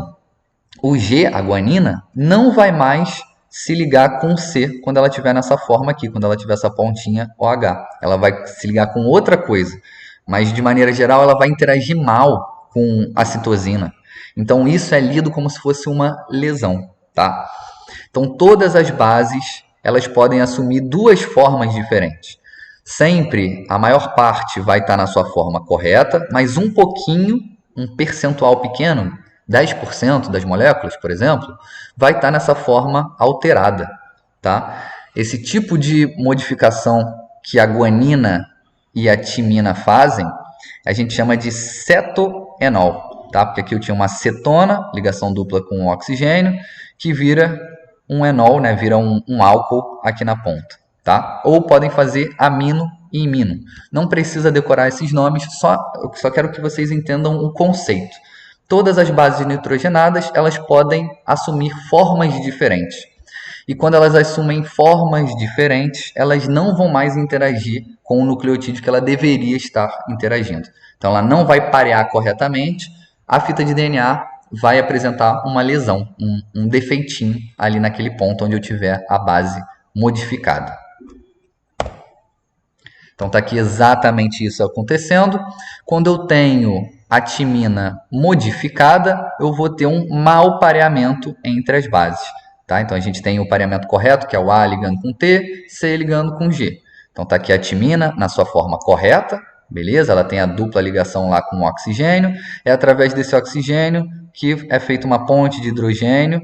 o G, a guanina, não vai mais se ligar com o C quando ela estiver nessa forma aqui, quando ela tiver essa pontinha OH. Ela vai se ligar com outra coisa, mas de maneira geral ela vai interagir mal com a citosina. Então isso é lido como se fosse uma lesão, tá? Então todas as bases, elas podem assumir duas formas diferentes. Sempre a maior parte vai estar na sua forma correta, mas um pouquinho, um percentual pequeno, 10% das moléculas, por exemplo, vai estar nessa forma alterada, tá? Esse tipo de modificação que a guanina e a timina fazem, a gente chama de cetoenol, tá? Porque aqui eu tinha uma cetona, ligação dupla com o oxigênio, que vira um enol, né? Vira um álcool aqui na ponta, tá? Ou podem fazer amino e imino. Não precisa decorar esses nomes, eu só quero que vocês entendam o conceito. Todas as bases nitrogenadas, elas podem assumir formas diferentes. E quando elas assumem formas diferentes, elas não vão mais interagir com o nucleotídeo que ela deveria estar interagindo. Então ela não vai parear corretamente, a fita de DNA vai apresentar uma lesão, um defeitinho ali naquele ponto onde eu tiver a base modificada. Então está aqui exatamente isso acontecendo. Quando eu tenho a timina modificada, eu vou ter um mau pareamento entre as bases. Tá? Então a gente tem o pareamento correto, que é o A ligando com T, C ligando com G. Então está aqui a timina na sua forma correta, beleza? Ela tem a dupla ligação lá com o oxigênio. É através desse oxigênio que é feita uma ponte de hidrogênio,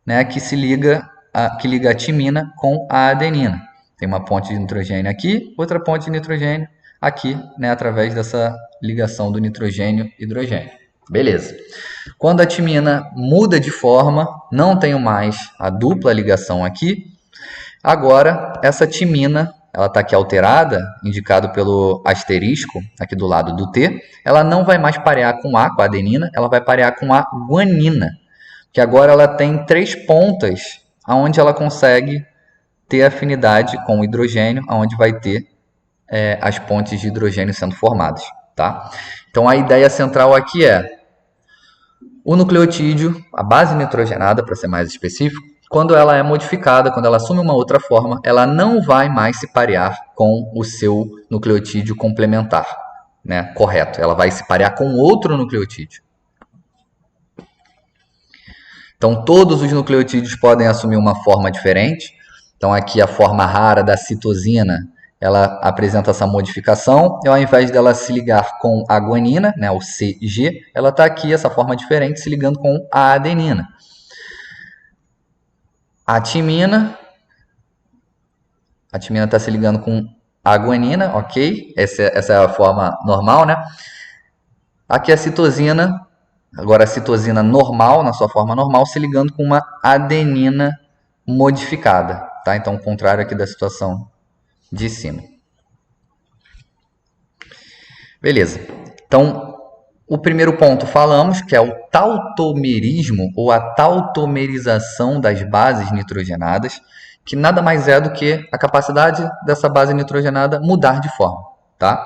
né, que liga a timina com a adenina. Tem uma ponte de nitrogênio aqui, outra ponte de nitrogênio aqui, né, através dessa ligação do nitrogênio-hidrogênio. Beleza. Quando a timina muda de forma, não tenho mais a dupla ligação aqui. Agora, essa timina, ela está aqui alterada, indicado pelo asterisco aqui do lado do T. Ela não vai mais parear com a adenina, ela vai parear com a guanina, que agora ela tem 3 pontas, onde ela consegue ter afinidade com o hidrogênio, onde vai ter as pontes de hidrogênio sendo formadas. Tá? Então a ideia central aqui é o nucleotídeo, a base nitrogenada, para ser mais específico, quando ela é modificada, quando ela assume uma outra forma, ela não vai mais se parear com o seu nucleotídeo complementar, né? Correto, ela vai se parear com outro nucleotídeo. Então todos os nucleotídeos podem assumir uma forma diferente. Então aqui a forma rara da citosina, ela apresenta essa modificação, e ao invés dela se ligar com a guanina, né, o CG, ela está aqui, essa forma diferente, se ligando com a adenina. A timina está se ligando com a guanina, ok? Essa é a forma normal, né? Aqui a citosina, agora a citosina normal, na sua forma normal, se ligando com uma adenina modificada, tá? Então, o contrário aqui da situação de cima. Beleza. Então, o primeiro ponto falamos, que é o tautomerismo ou a tautomerização das bases nitrogenadas, que nada mais é do que a capacidade dessa base nitrogenada mudar de forma, tá?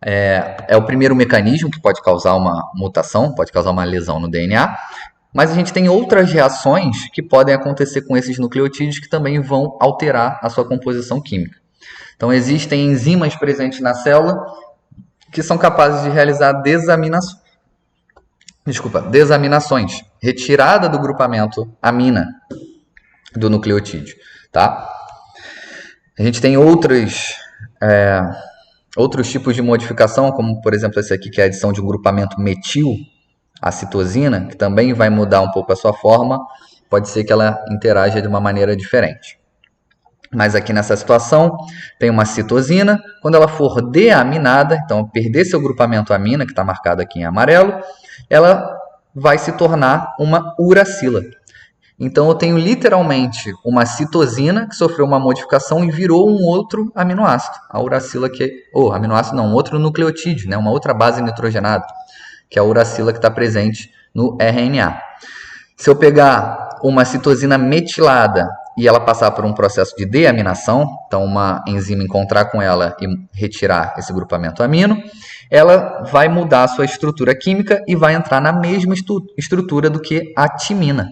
É o primeiro mecanismo que pode causar uma mutação, pode causar uma lesão no DNA, mas a gente tem outras reações que podem acontecer com esses nucleotídeos que também vão alterar a sua composição química. Então, existem enzimas presentes na célula que são capazes de realizar desaminações, retirada do grupamento amina do nucleotídeo, tá? A gente tem outros tipos de modificação, como por exemplo esse aqui, que é a adição de um grupamento metil, a citosina, que também vai mudar um pouco a sua forma, pode ser que ela interaja de uma maneira diferente. Mas aqui nessa situação, tem uma citosina, quando ela for deaminada, então perder seu grupamento amina, que está marcado aqui em amarelo, ela vai se tornar uma uracila. Então eu tenho literalmente uma citosina que sofreu uma modificação e virou um outro aminoácido. A uracila um outro nucleotídeo, né? Uma outra base nitrogenada, que é a uracila que está presente no RNA. Se eu pegar uma citosina metilada e ela passar por um processo de deaminação, então uma enzima encontrar com ela e retirar esse grupamento amino, ela vai mudar a sua estrutura química e vai entrar na mesma estrutura do que a timina.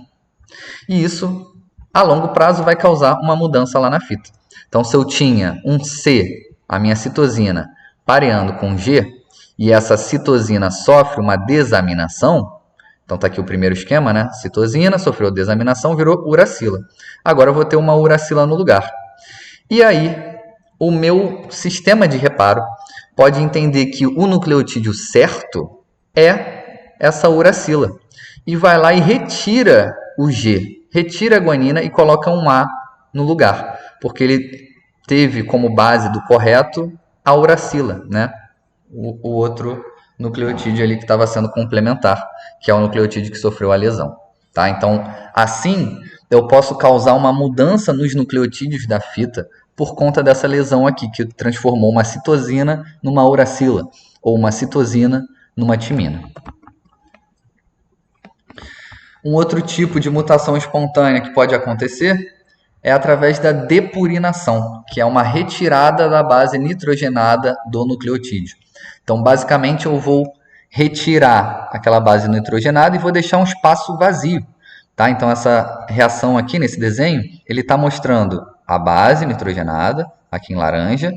E isso, a longo prazo, vai causar uma mudança lá na fita. Então, se eu tinha um C, a minha citosina, pareando com G, e essa citosina sofre uma desaminação, então está aqui o primeiro esquema, né? Citosina, sofreu desaminação, virou uracila. Agora eu vou ter uma uracila no lugar. E aí, o meu sistema de reparo pode entender que o nucleotídeo certo é essa uracila. E vai lá e retira o G, retira a guanina e coloca um A no lugar. Porque ele teve como base do correto a uracila, né? O outro nucleotídeo ali que estava sendo complementar, que é o nucleotídeo que sofreu a lesão. Tá? Então, assim, eu posso causar uma mudança nos nucleotídeos da fita por conta dessa lesão aqui, que transformou uma citosina numa uracila, ou uma citosina numa timina. Um outro tipo de mutação espontânea que pode acontecer é através da depurinação, que é uma retirada da base nitrogenada do nucleotídeo. Então, basicamente, eu vou retirar aquela base nitrogenada e vou deixar um espaço vazio. Tá? Então, essa reação aqui nesse desenho, ele está mostrando a base nitrogenada, aqui em laranja,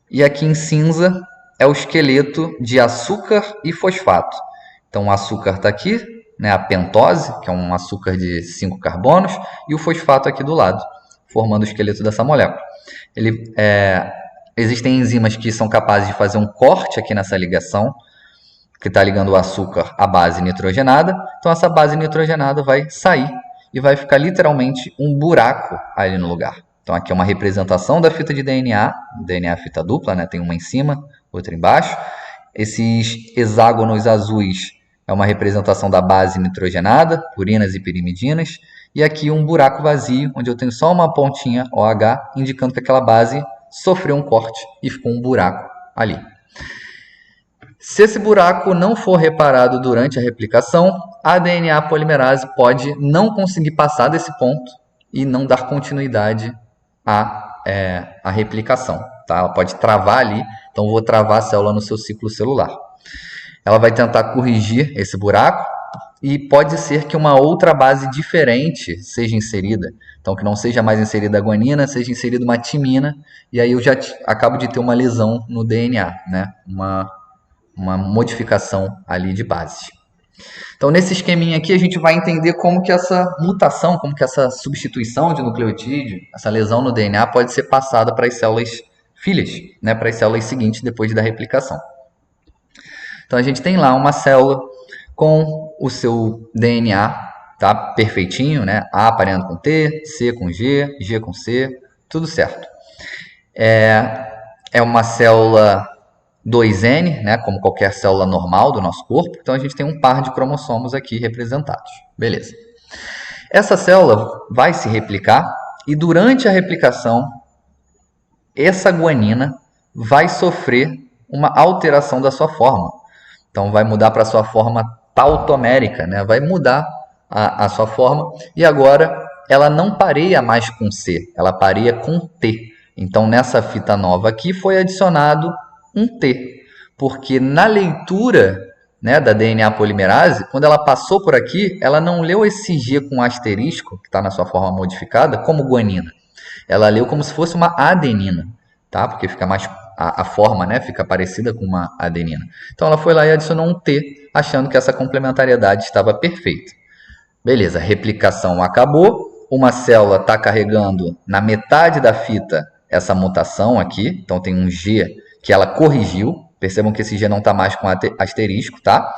e aqui em cinza é o esqueleto de açúcar e fosfato. Então, o açúcar está aqui, né, a pentose, que é um açúcar de 5 carbonos, e o fosfato aqui do lado, formando o esqueleto dessa molécula. Existem enzimas que são capazes de fazer um corte aqui nessa ligação, que está ligando o açúcar à base nitrogenada. Então, essa base nitrogenada vai sair e vai ficar literalmente um buraco ali no lugar. Então, aqui é uma representação da fita de DNA fita dupla, né? Tem uma em cima, outra embaixo. Esses hexágonos azuis é uma representação da base nitrogenada, purinas e pirimidinas. E aqui um buraco vazio, onde eu tenho só uma pontinha OH, indicando que aquela base sofreu um corte e ficou um buraco ali. Se esse buraco não for reparado durante a replicação, a DNA polimerase pode não conseguir passar desse ponto e não dar continuidade à replicação. Tá? Ela pode travar ali, então eu vou travar a célula no seu ciclo celular. Ela vai tentar corrigir esse buraco e pode ser que uma outra base diferente seja inserida. Então, que não seja mais inserida a guanina, seja inserida uma timina, e aí eu já acabo de ter uma lesão no DNA, né? Uma modificação ali de base. Então, nesse esqueminha aqui, a gente vai entender como que essa mutação, como que essa substituição de nucleotídeo, essa lesão no DNA pode ser passada para as células filhas, né? Para as células seguintes depois da replicação. Então, a gente tem lá uma célula com o seu DNA, tá, perfeitinho, né? A pareando com T, C com G, G com C, tudo certo. É uma célula 2N, né? Como qualquer célula normal do nosso corpo. Então, a gente tem um par de cromossomos aqui representados. Beleza. Essa célula vai se replicar e durante a replicação, essa guanina vai sofrer uma alteração da sua forma. Então, vai mudar para a sua forma tautomérica, né? Vai mudar a sua forma e agora ela não pareia mais com C, ela pareia com T. Então, nessa fita nova aqui foi adicionado um T, porque na leitura, né, da DNA polimerase, quando ela passou por aqui, ela não leu esse G com asterisco, que está na sua forma modificada, como guanina. Ela leu como se fosse uma adenina, tá? Porque fica mais a forma, né, fica parecida com uma adenina. Então ela foi lá e adicionou um T, achando que essa complementariedade estava perfeita. Beleza, replicação acabou, uma célula está carregando na metade da fita essa mutação aqui, então tem um G que ela corrigiu, percebam que esse G não está mais com asterisco, tá?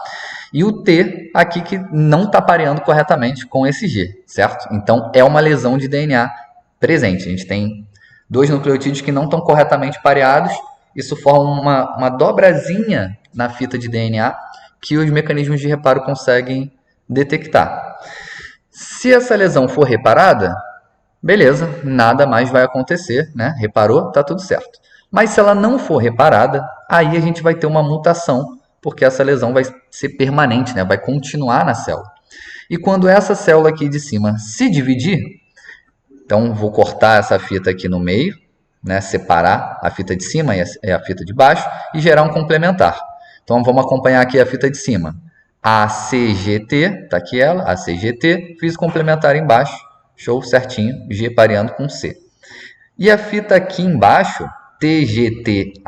E o T aqui que não está pareando corretamente com esse G, certo? Então é uma lesão de DNA presente. A gente tem dois nucleotídeos que não estão corretamente pareados, isso forma uma dobrazinha na fita de DNA que os mecanismos de reparo conseguem detectar. Se essa lesão for reparada, beleza, nada mais vai acontecer, né? Reparou, tá tudo certo. Mas se ela não for reparada, aí a gente vai ter uma mutação, porque essa lesão vai ser permanente, né? Vai continuar na célula. E quando essa célula aqui de cima se dividir, então vou cortar essa fita aqui no meio, né? Separar a fita de cima e a fita de baixo e gerar um complementar. Então vamos acompanhar aqui a fita de cima. ACGT, tá aqui ela, ACGT, fiz complementar embaixo, show, certinho, G pareando com C. E a fita aqui embaixo, TGTAG,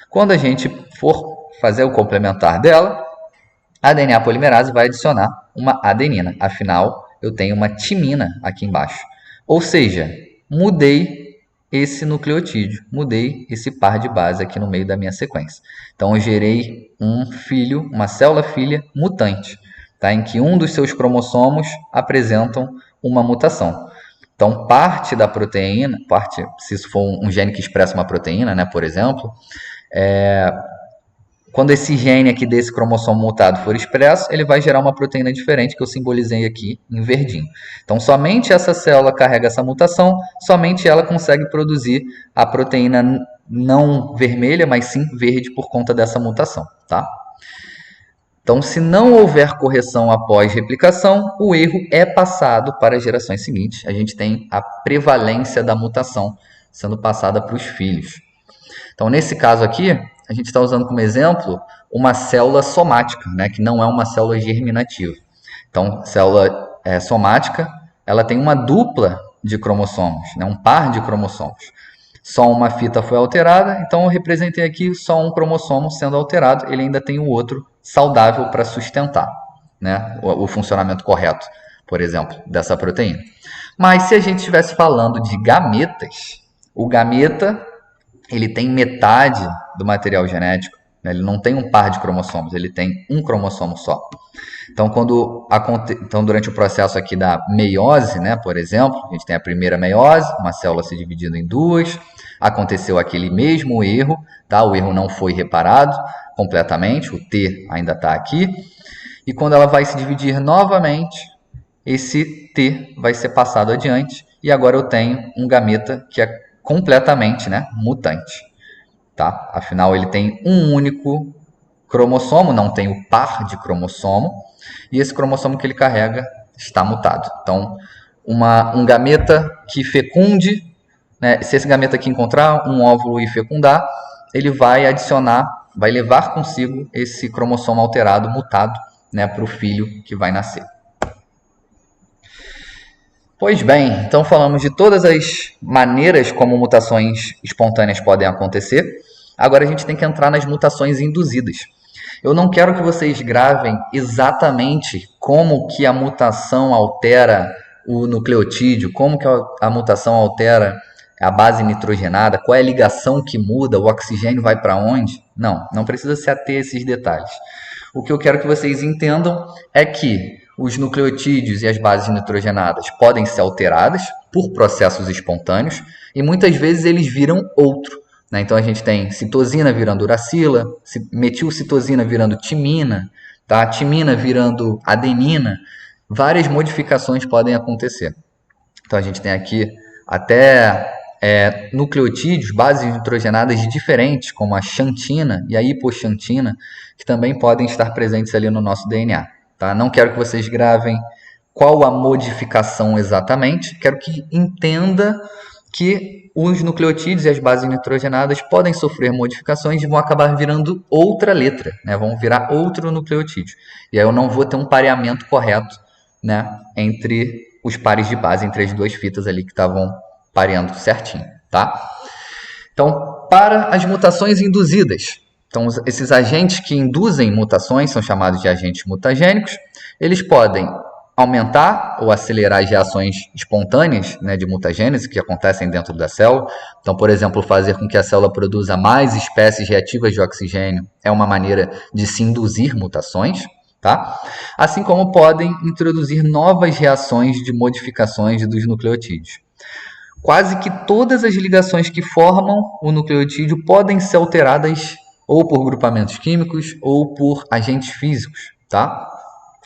quando a gente for fazer o complementar dela, a DNA polimerase vai adicionar uma adenina, afinal eu tenho uma timina aqui embaixo. Ou seja, mudei esse nucleotídeo, mudei esse par de base aqui no meio da minha sequência. Então eu gerei um filho, uma célula filha mutante, tá? Em que um dos seus cromossomos apresentam uma mutação. Então parte da proteína, se isso for um gene que expressa uma proteína, né, por exemplo, quando esse gene aqui desse cromossomo mutado for expresso, ele vai gerar uma proteína diferente que eu simbolizei aqui em verdinho. Então, somente essa célula carrega essa mutação, somente ela consegue produzir a proteína não vermelha, mas sim verde por conta dessa mutação, tá? Então, se não houver correção após replicação, o erro é passado para as gerações seguintes. A gente tem a prevalência da mutação sendo passada para os filhos. Então, nesse caso aqui, a gente está usando como exemplo uma célula somática, né, que não é uma célula germinativa. Então, célula somática, ela tem uma dupla de cromossomos, né, um par de cromossomos. Só uma fita foi alterada, então eu representei aqui só um cromossomo sendo alterado, ele ainda tem o outro saudável para sustentar, né, o funcionamento correto, por exemplo, dessa proteína. Mas se a gente estivesse falando de gametas, o gameta ele tem metade do material genético, né? Ele não tem um par de cromossomos, ele tem um cromossomo só. Então, durante o processo aqui da meiose, né, por exemplo, a gente tem a primeira meiose, uma célula se dividindo em duas, aconteceu aquele mesmo erro, tá? O erro não foi reparado completamente, o T ainda está aqui, e quando ela vai se dividir novamente, esse T vai ser passado adiante, e agora eu tenho um gameta que é completamente, né, mutante, tá? Afinal, ele tem um único cromossomo, não tem o par de cromossomo, e esse cromossomo que ele carrega está mutado. Então, um gameta que fecunde, né, se esse gameta aqui encontrar um óvulo e fecundar, ele vai adicionar, vai levar consigo esse cromossomo alterado, mutado, né, para o filho que vai nascer. Pois bem, então falamos de todas as maneiras como mutações espontâneas podem acontecer. Agora a gente tem que entrar nas mutações induzidas. Eu não quero que vocês gravem exatamente como que a mutação altera o nucleotídeo, como que a mutação altera a base nitrogenada, qual é a ligação que muda, o oxigênio vai para onde. Não precisa se ater a esses detalhes. O que eu quero que vocês entendam é que os nucleotídeos e as bases nitrogenadas podem ser alteradas por processos espontâneos e muitas vezes eles viram outro, né? Então a gente tem citosina virando uracila, metilcitosina virando timina, tá? Timina virando adenina, várias modificações podem acontecer. Então a gente tem aqui até nucleotídeos, bases nitrogenadas diferentes, como a xantina e a hipoxantina, que também podem estar presentes ali no nosso DNA. Tá? Não quero que vocês gravem qual a modificação exatamente, quero que entenda que os nucleotídeos e as bases nitrogenadas podem sofrer modificações e vão acabar virando outra letra, né? Vão virar outro nucleotídeo. E aí eu não vou ter um pareamento correto, né, entre os pares de base, entre as duas fitas ali que estavam pareando certinho, tá? Então, para as mutações induzidas. Então, esses agentes que induzem mutações são chamados de agentes mutagênicos. Eles podem aumentar ou acelerar as reações espontâneas, né, de mutagênese que acontecem dentro da célula. Então, por exemplo, fazer com que a célula produza mais espécies reativas de oxigênio é uma maneira de se induzir mutações. Tá? Assim como podem introduzir novas reações de modificações dos nucleotídeos. Quase que todas as ligações que formam o nucleotídeo podem ser alteradas ou por grupamentos químicos ou por agentes físicos, tá?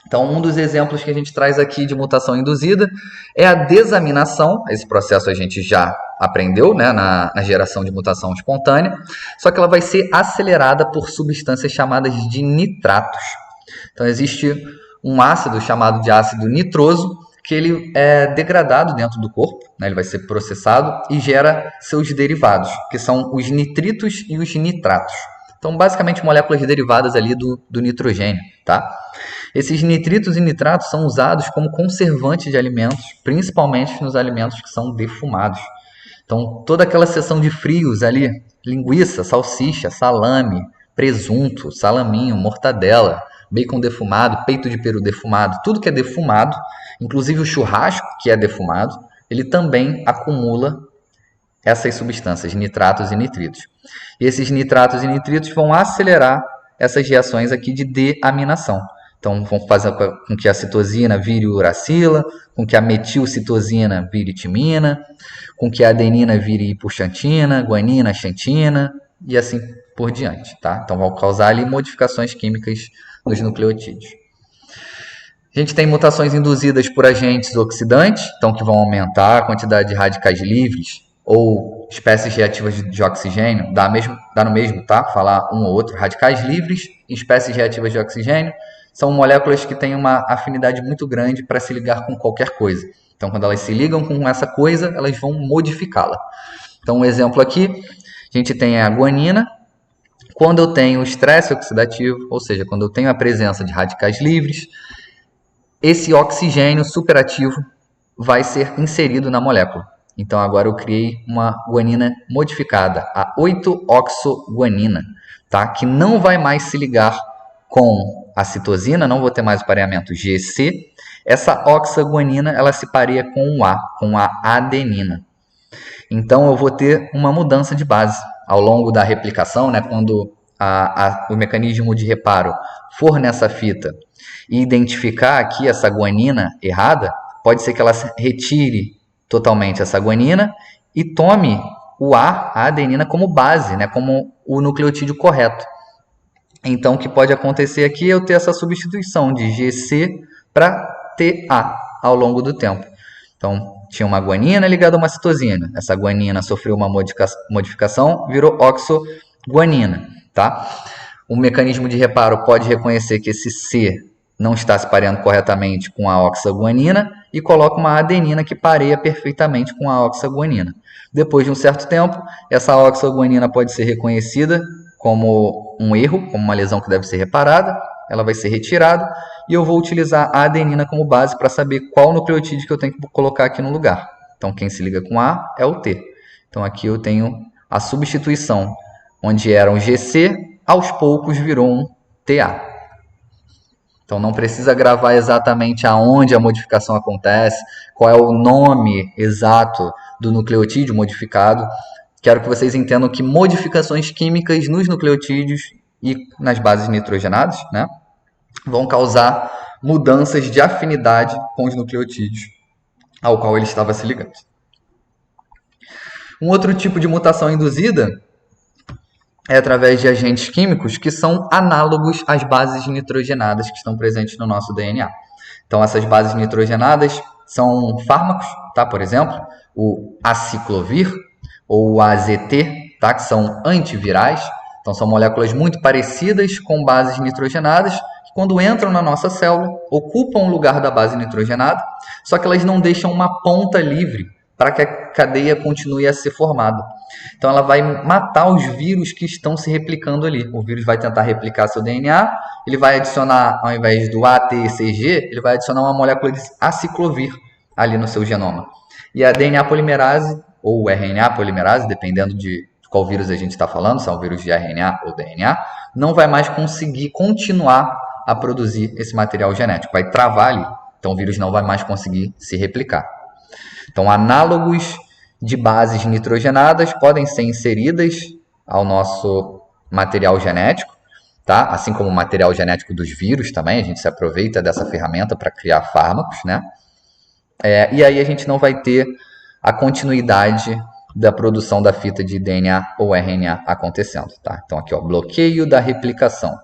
Então, um dos exemplos que a gente traz aqui de mutação induzida é a desaminação. Esse processo a gente já aprendeu, né, na geração de mutação espontânea, só que ela vai ser acelerada por substâncias chamadas de nitratos. Então, existe um ácido chamado de ácido nitroso, que ele é degradado dentro do corpo, né? Ele vai ser processado e gera seus derivados, que são os nitritos e os nitratos. Então, basicamente, moléculas derivadas ali do nitrogênio, tá? Esses nitritos e nitratos são usados como conservantes de alimentos, principalmente nos alimentos que são defumados. Então, toda aquela seção de frios ali, linguiça, salsicha, salame, presunto, salaminho, mortadela, bacon defumado, peito de peru defumado, tudo que é defumado, inclusive o churrasco que é defumado, ele também acumula essas substâncias, nitratos e nitritos. E esses nitratos e nitritos vão acelerar essas reações aqui de deaminação. Então, vão fazer com que a citosina vire uracila, com que a metilcitosina vire timina, com que a adenina vire hipoxantina, guanina, xantina e assim por diante, tá? Então, vão causar ali modificações químicas nos nucleotídeos. A gente tem mutações induzidas por agentes oxidantes, então que vão aumentar a quantidade de radicais livres ou espécies reativas de oxigênio, dá no mesmo, tá? Falar um ou outro. Radicais livres e espécies reativas de oxigênio são moléculas que têm uma afinidade muito grande para se ligar com qualquer coisa. Então, quando elas se ligam com essa coisa, elas vão modificá-la. Então, um exemplo aqui, a gente tem a guanina. Quando eu tenho estresse oxidativo, ou seja, quando eu tenho a presença de radicais livres, esse oxigênio superativo vai ser inserido na molécula. Então, agora eu criei uma guanina modificada, a 8-oxoguanina, tá? Que não vai mais se ligar com a citosina, não vou ter mais o pareamento GC. Essa oxaguanina, ela se pareia com a adenina. Então, eu vou ter uma mudança de base ao longo da replicação, né? Quando o mecanismo de reparo for nessa fita e identificar aqui essa guanina errada, pode ser que ela retire totalmente essa guanina e tome a adenina como base, né? Como o nucleotídeo correto. Então, o que pode acontecer aqui é eu ter essa substituição de GC para TA ao longo do tempo. Então, tinha uma guanina ligada a uma citosina. Essa guanina sofreu uma modificação, virou oxoguanina, tá? O mecanismo de reparo pode reconhecer que esse C não está se pareando corretamente com a oxaguanina e coloca uma adenina que pareia perfeitamente com a oxaguanina. Depois de um certo tempo, essa oxaguanina pode ser reconhecida como um erro, como uma lesão que deve ser reparada, ela vai ser retirada e eu vou utilizar a adenina como base para saber qual nucleotídeo que eu tenho que colocar aqui no lugar. Então, quem se liga com A é o T. Então, aqui eu tenho a substituição, onde era um GC, aos poucos virou um TA. Então, não precisa gravar exatamente aonde a modificação acontece, qual é o nome exato do nucleotídeo modificado. Quero que vocês entendam que modificações químicas nos nucleotídeos e nas bases nitrogenadas, né, vão causar mudanças de afinidade com os nucleotídeos ao qual ele estava se ligando. Um outro tipo de mutação induzida é através de agentes químicos que são análogos às bases nitrogenadas que estão presentes no nosso DNA. Então, essas bases nitrogenadas são fármacos, tá? Por exemplo, o aciclovir ou o AZT, tá? Que são antivirais. Então, são moléculas muito parecidas com bases nitrogenadas, que quando entram na nossa célula, ocupam o lugar da base nitrogenada, só que elas não deixam uma ponta livre para que a cadeia continue a ser formada. Então, ela vai matar os vírus que estão se replicando ali. O vírus vai tentar replicar seu DNA, ele vai adicionar, ao invés do ATCG, ele vai adicionar uma molécula de aciclovir ali no seu genoma. E a DNA polimerase, ou RNA polimerase, dependendo de qual vírus a gente está falando, se é um vírus de RNA ou DNA, não vai mais conseguir continuar a produzir esse material genético, vai travar ali. Então o vírus não vai mais conseguir se replicar. Então análogos de bases nitrogenadas podem ser inseridas ao nosso material genético, tá? Assim como o material genético dos vírus também, a gente se aproveita dessa ferramenta para criar fármacos, né? E aí a gente não vai ter a continuidade da produção da fita de DNA ou RNA acontecendo, tá? Então aqui, ó, bloqueio da replicação.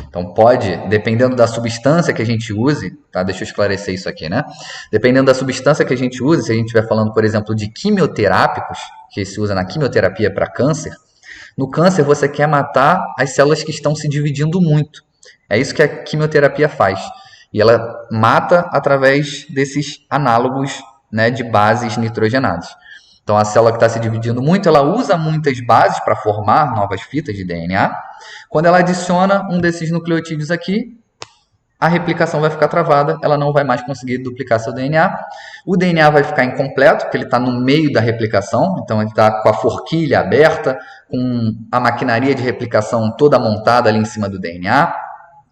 Então pode, dependendo da substância que a gente use, tá? Deixa eu esclarecer isso aqui, né? Dependendo da substância que a gente use, se a gente estiver falando, por exemplo, de quimioterápicos, que se usa na quimioterapia para câncer, no câncer você quer matar as células que estão se dividindo muito. É isso que a quimioterapia faz. E ela mata através desses análogos, né, de bases nitrogenadas. Então a célula que está se dividindo muito, ela usa muitas bases para formar novas fitas de DNA. Quando ela adiciona um desses nucleotídeos aqui, a replicação vai ficar travada, ela não vai mais conseguir duplicar seu DNA. O DNA vai ficar incompleto, porque ele está no meio da replicação, então ele está com a forquilha aberta, com a maquinaria de replicação toda montada ali em cima do DNA.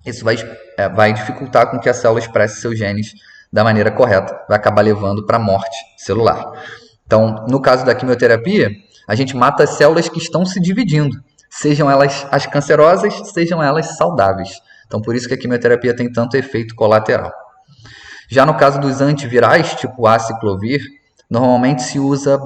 Isso vai dificultar com que a célula expresse seus genes da maneira correta, vai acabar levando para a morte celular. Então, no caso da quimioterapia, a gente mata as células que estão se dividindo, sejam elas as cancerosas, sejam elas saudáveis. Então, por isso que a quimioterapia tem tanto efeito colateral. Já no caso dos antivirais, tipo aciclovir, normalmente se usa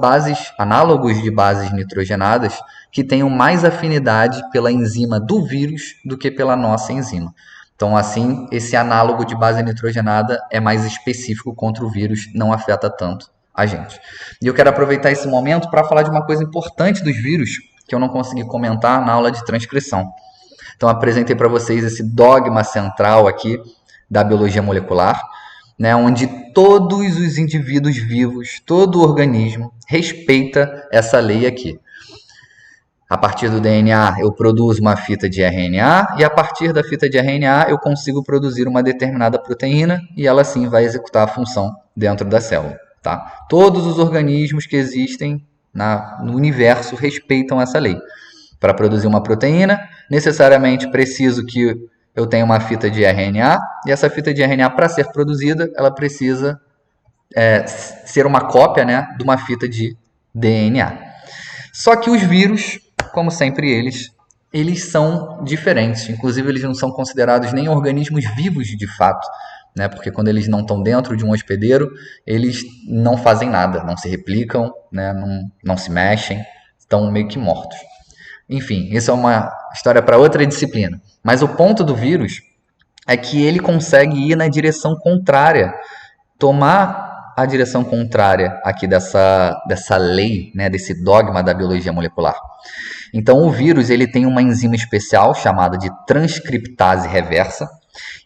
análogos de bases nitrogenadas que tenham mais afinidade pela enzima do vírus do que pela nossa enzima. Então, assim, esse análogo de base nitrogenada é mais específico contra o vírus, não afeta tanto a gente. E eu quero aproveitar esse momento para falar de uma coisa importante dos vírus que eu não consegui comentar na aula de transcrição. Então, apresentei para vocês esse dogma central aqui da biologia molecular, né, onde todos os indivíduos vivos, todo o organismo respeita essa lei aqui. A partir do DNA eu produzo uma fita de RNA e a partir da fita de RNA eu consigo produzir uma determinada proteína e ela sim vai executar a função dentro da célula. Tá? Todos os organismos que existem no universo respeitam essa lei. Para produzir uma proteína, necessariamente preciso que eu tenha uma fita de RNA, e essa fita de RNA, para ser produzida, ela precisa ser uma cópia, né, de uma fita de DNA. Só que os vírus, como sempre eles são diferentes. Inclusive, eles não são considerados nem organismos vivos de fato, né? Porque quando eles não estão dentro de um hospedeiro, eles não fazem nada, não se replicam, né? não se mexem, estão meio que mortos. Enfim, isso é uma história para outra disciplina. Mas o ponto do vírus é que ele consegue ir na direção contrária, tomar a direção contrária aqui dessa lei, né? Desse dogma da biologia molecular. Então, o vírus ele tem uma enzima especial chamada de transcriptase reversa,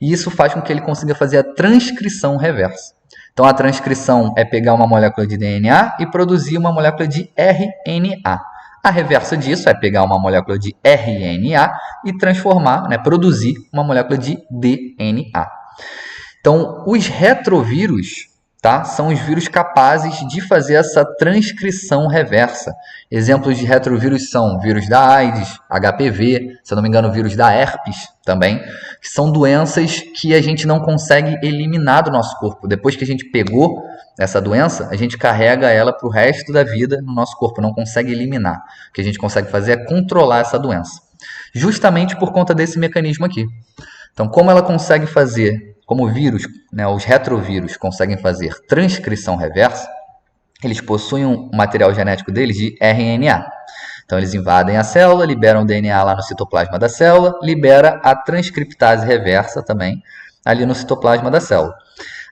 e isso faz com que ele consiga fazer a transcrição reversa. Então, a transcrição é pegar uma molécula de DNA e produzir uma molécula de RNA. A reversa disso é pegar uma molécula de RNA e transformar, né, produzir uma molécula de DNA. Então, os retrovírus, tá, são os vírus capazes de fazer essa transcrição reversa. Exemplos de retrovírus são vírus da AIDS, HPV, se eu não me engano, vírus da herpes também, que são doenças que a gente não consegue eliminar do nosso corpo. Depois que a gente pegou essa doença, a gente carrega ela para o resto da vida no nosso corpo, não consegue eliminar. O que a gente consegue fazer é controlar essa doença, justamente por conta desse mecanismo aqui. Então, como ela consegue fazer, como o vírus, né, os retrovírus conseguem fazer transcrição reversa, eles possuem um material genético deles de RNA. Então, eles invadem a célula, liberam o DNA lá no citoplasma da célula, libera a transcriptase reversa também ali no citoplasma da célula.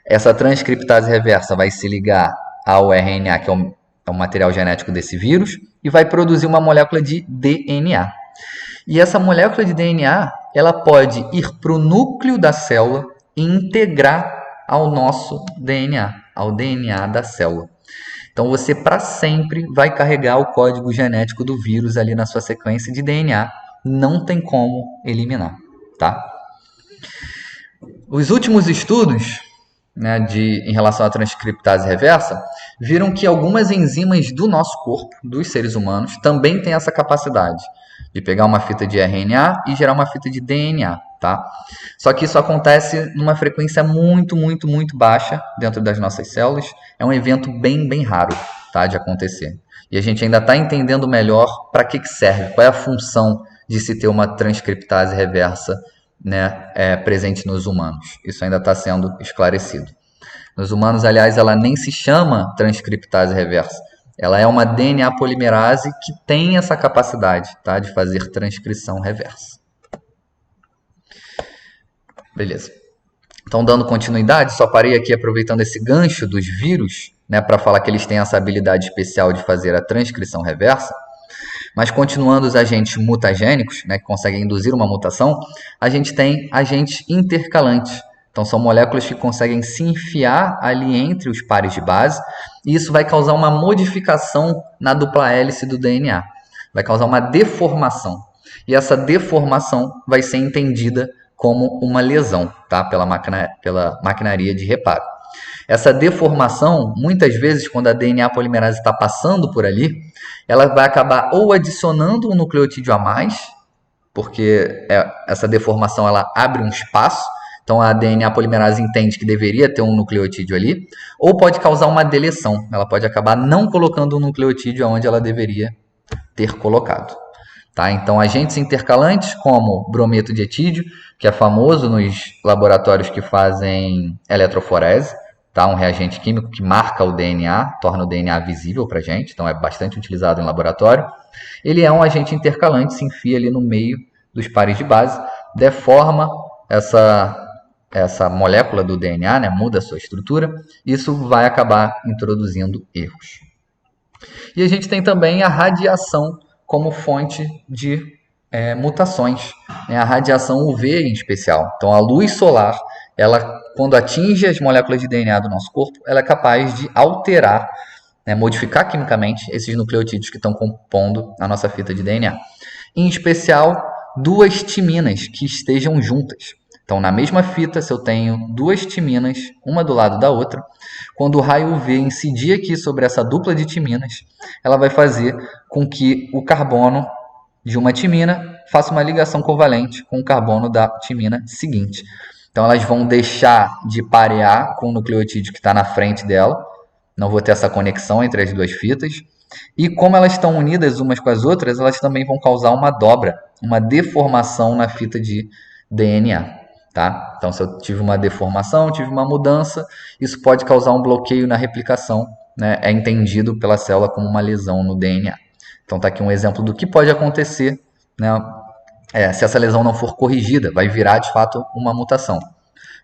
Essa transcriptase reversa vai se ligar ao RNA, que é o material genético desse vírus, e vai produzir uma molécula de DNA. E essa molécula de DNA, ela pode ir para o núcleo da célula e integrar ao nosso DNA, ao DNA da célula. Então, você, para sempre, vai carregar o código genético do vírus ali na sua sequência de DNA. Não tem como eliminar, tá? Os últimos estudos né, em relação à transcriptase reversa, viram que algumas enzimas do nosso corpo, dos seres humanos, também têm essa capacidade de pegar uma fita de RNA e gerar uma fita de DNA, tá? Só que isso acontece numa frequência muito, muito, muito baixa dentro das nossas células. É um evento bem, bem raro, tá, de acontecer. E a gente ainda está entendendo melhor para que serve, qual é a função de se ter uma transcriptase reversa, né, presente nos humanos. Isso ainda está sendo esclarecido. Nos humanos, aliás, ela nem se chama transcriptase reversa. Ela é uma DNA polimerase que tem essa capacidade, tá, de fazer transcrição reversa. Beleza. Então, dando continuidade, só parei aqui aproveitando esse gancho dos vírus, né, para falar que eles têm essa habilidade especial de fazer a transcrição reversa. Mas continuando os agentes mutagênicos, né, que conseguem induzir uma mutação, a gente tem agentes intercalantes. Então, são moléculas que conseguem se enfiar ali entre os pares de base, e isso vai causar uma modificação na dupla hélice do DNA. Vai causar uma deformação. E essa deformação vai ser entendida como uma lesão, tá? Pela maquinaria de reparo. Essa deformação, muitas vezes, quando a DNA polimerase está passando por ali, ela vai acabar ou adicionando um nucleotídeo a mais, porque essa deformação ela abre um espaço, então a DNA polimerase entende que deveria ter um nucleotídeo ali, ou pode causar uma deleção, ela pode acabar não colocando um nucleotídeo onde ela deveria ter colocado. Tá? Então, agentes intercalantes como brometo de etídio, que é famoso nos laboratórios que fazem eletroforese, tá? Um reagente químico que marca o DNA, torna o DNA visível para a gente, então é bastante utilizado em laboratório. Ele é um agente intercalante, se enfia ali no meio dos pares de base, deforma essa molécula do DNA, né? Muda a sua estrutura, isso vai acabar introduzindo erros. E a gente tem também a radiação como fonte de mutações, né? A radiação UV em especial. Então, a luz solar, ela, quando atinge as moléculas de DNA do nosso corpo, ela é capaz de alterar, né, modificar quimicamente esses nucleotídeos que estão compondo a nossa fita de DNA. Em especial, duas timinas que estejam juntas. Então, na mesma fita, se eu tenho duas timinas, uma do lado da outra, quando o raio UV incidir aqui sobre essa dupla de timinas, ela vai fazer com que o carbono de uma timina faça uma ligação covalente com o carbono da timina seguinte. Então, elas vão deixar de parear com o nucleotídeo que está na frente dela, não vou ter essa conexão entre as duas fitas, e como elas estão unidas umas com as outras, elas também vão causar uma dobra, uma deformação na fita de DNA. Tá? Então, se eu tive uma deformação, tive uma mudança, isso pode causar um bloqueio na replicação, né? É entendido pela célula como uma lesão no DNA. Então, está aqui um exemplo do que pode acontecer, né? Se essa lesão não for corrigida, vai virar, de fato, uma mutação.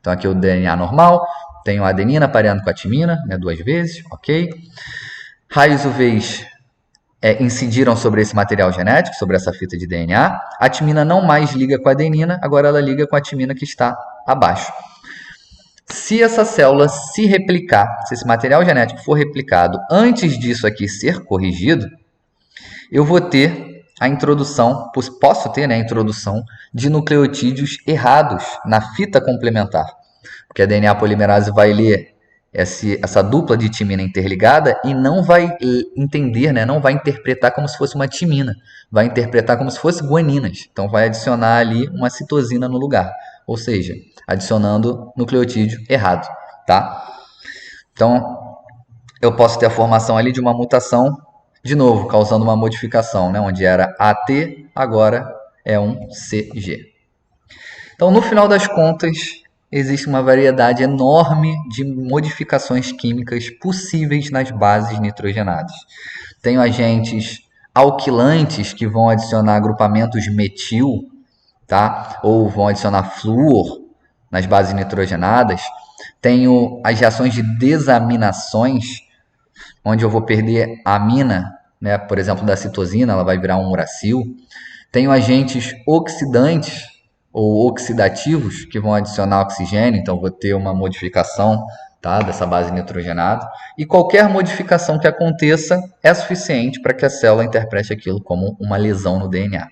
Então, aqui o DNA normal, tenho a adenina pareando com a timina, né, 2 vezes, ok? Raios UVs incidiram sobre esse material genético, sobre essa fita de DNA. A timina não mais liga com a adenina, agora ela liga com a timina que está abaixo. Se essa célula se replicar, se esse material genético for replicado antes disso aqui ser corrigido, eu vou ter a introdução, posso ter, né, a introdução de nucleotídeos errados na fita complementar. Porque a DNA polimerase vai ler essa dupla de timina interligada e não vai entender, né, não vai interpretar como se fosse uma timina, vai interpretar como se fosse guaninas. Então, vai adicionar ali uma citosina no lugar, ou seja, adicionando nucleotídeo errado, tá? Então, eu posso ter a formação ali de uma mutação, de novo, causando uma modificação, né, onde era AT, agora é um CG. Então, no final das contas, existe uma variedade enorme de modificações químicas possíveis nas bases nitrogenadas. Tenho agentes alquilantes que vão adicionar agrupamentos metil, tá? Ou vão adicionar flúor nas bases nitrogenadas. Tenho as reações de desaminações, onde eu vou perder a amina, né? Por exemplo, da citosina, ela vai virar um uracil. Tenho agentes oxidantes, ou oxidativos, que vão adicionar oxigênio, então vou ter uma modificação, tá, dessa base nitrogenada, e qualquer modificação que aconteça é suficiente para que a célula interprete aquilo como uma lesão no DNA.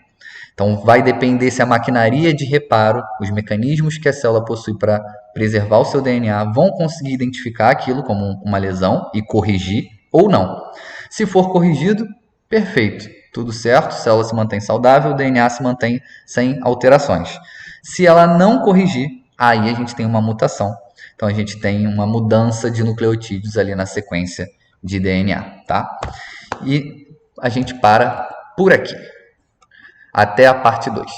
Então, vai depender se a maquinaria de reparo, os mecanismos que a célula possui para preservar o seu DNA, vão conseguir identificar aquilo como uma lesão e corrigir ou não. Se for corrigido, perfeito, tudo certo, a célula se mantém saudável, o DNA se mantém sem alterações. Se ela não corrigir, aí a gente tem uma mutação. Então, a gente tem uma mudança de nucleotídeos ali na sequência de DNA, tá? E a gente para por aqui. Até a parte 2.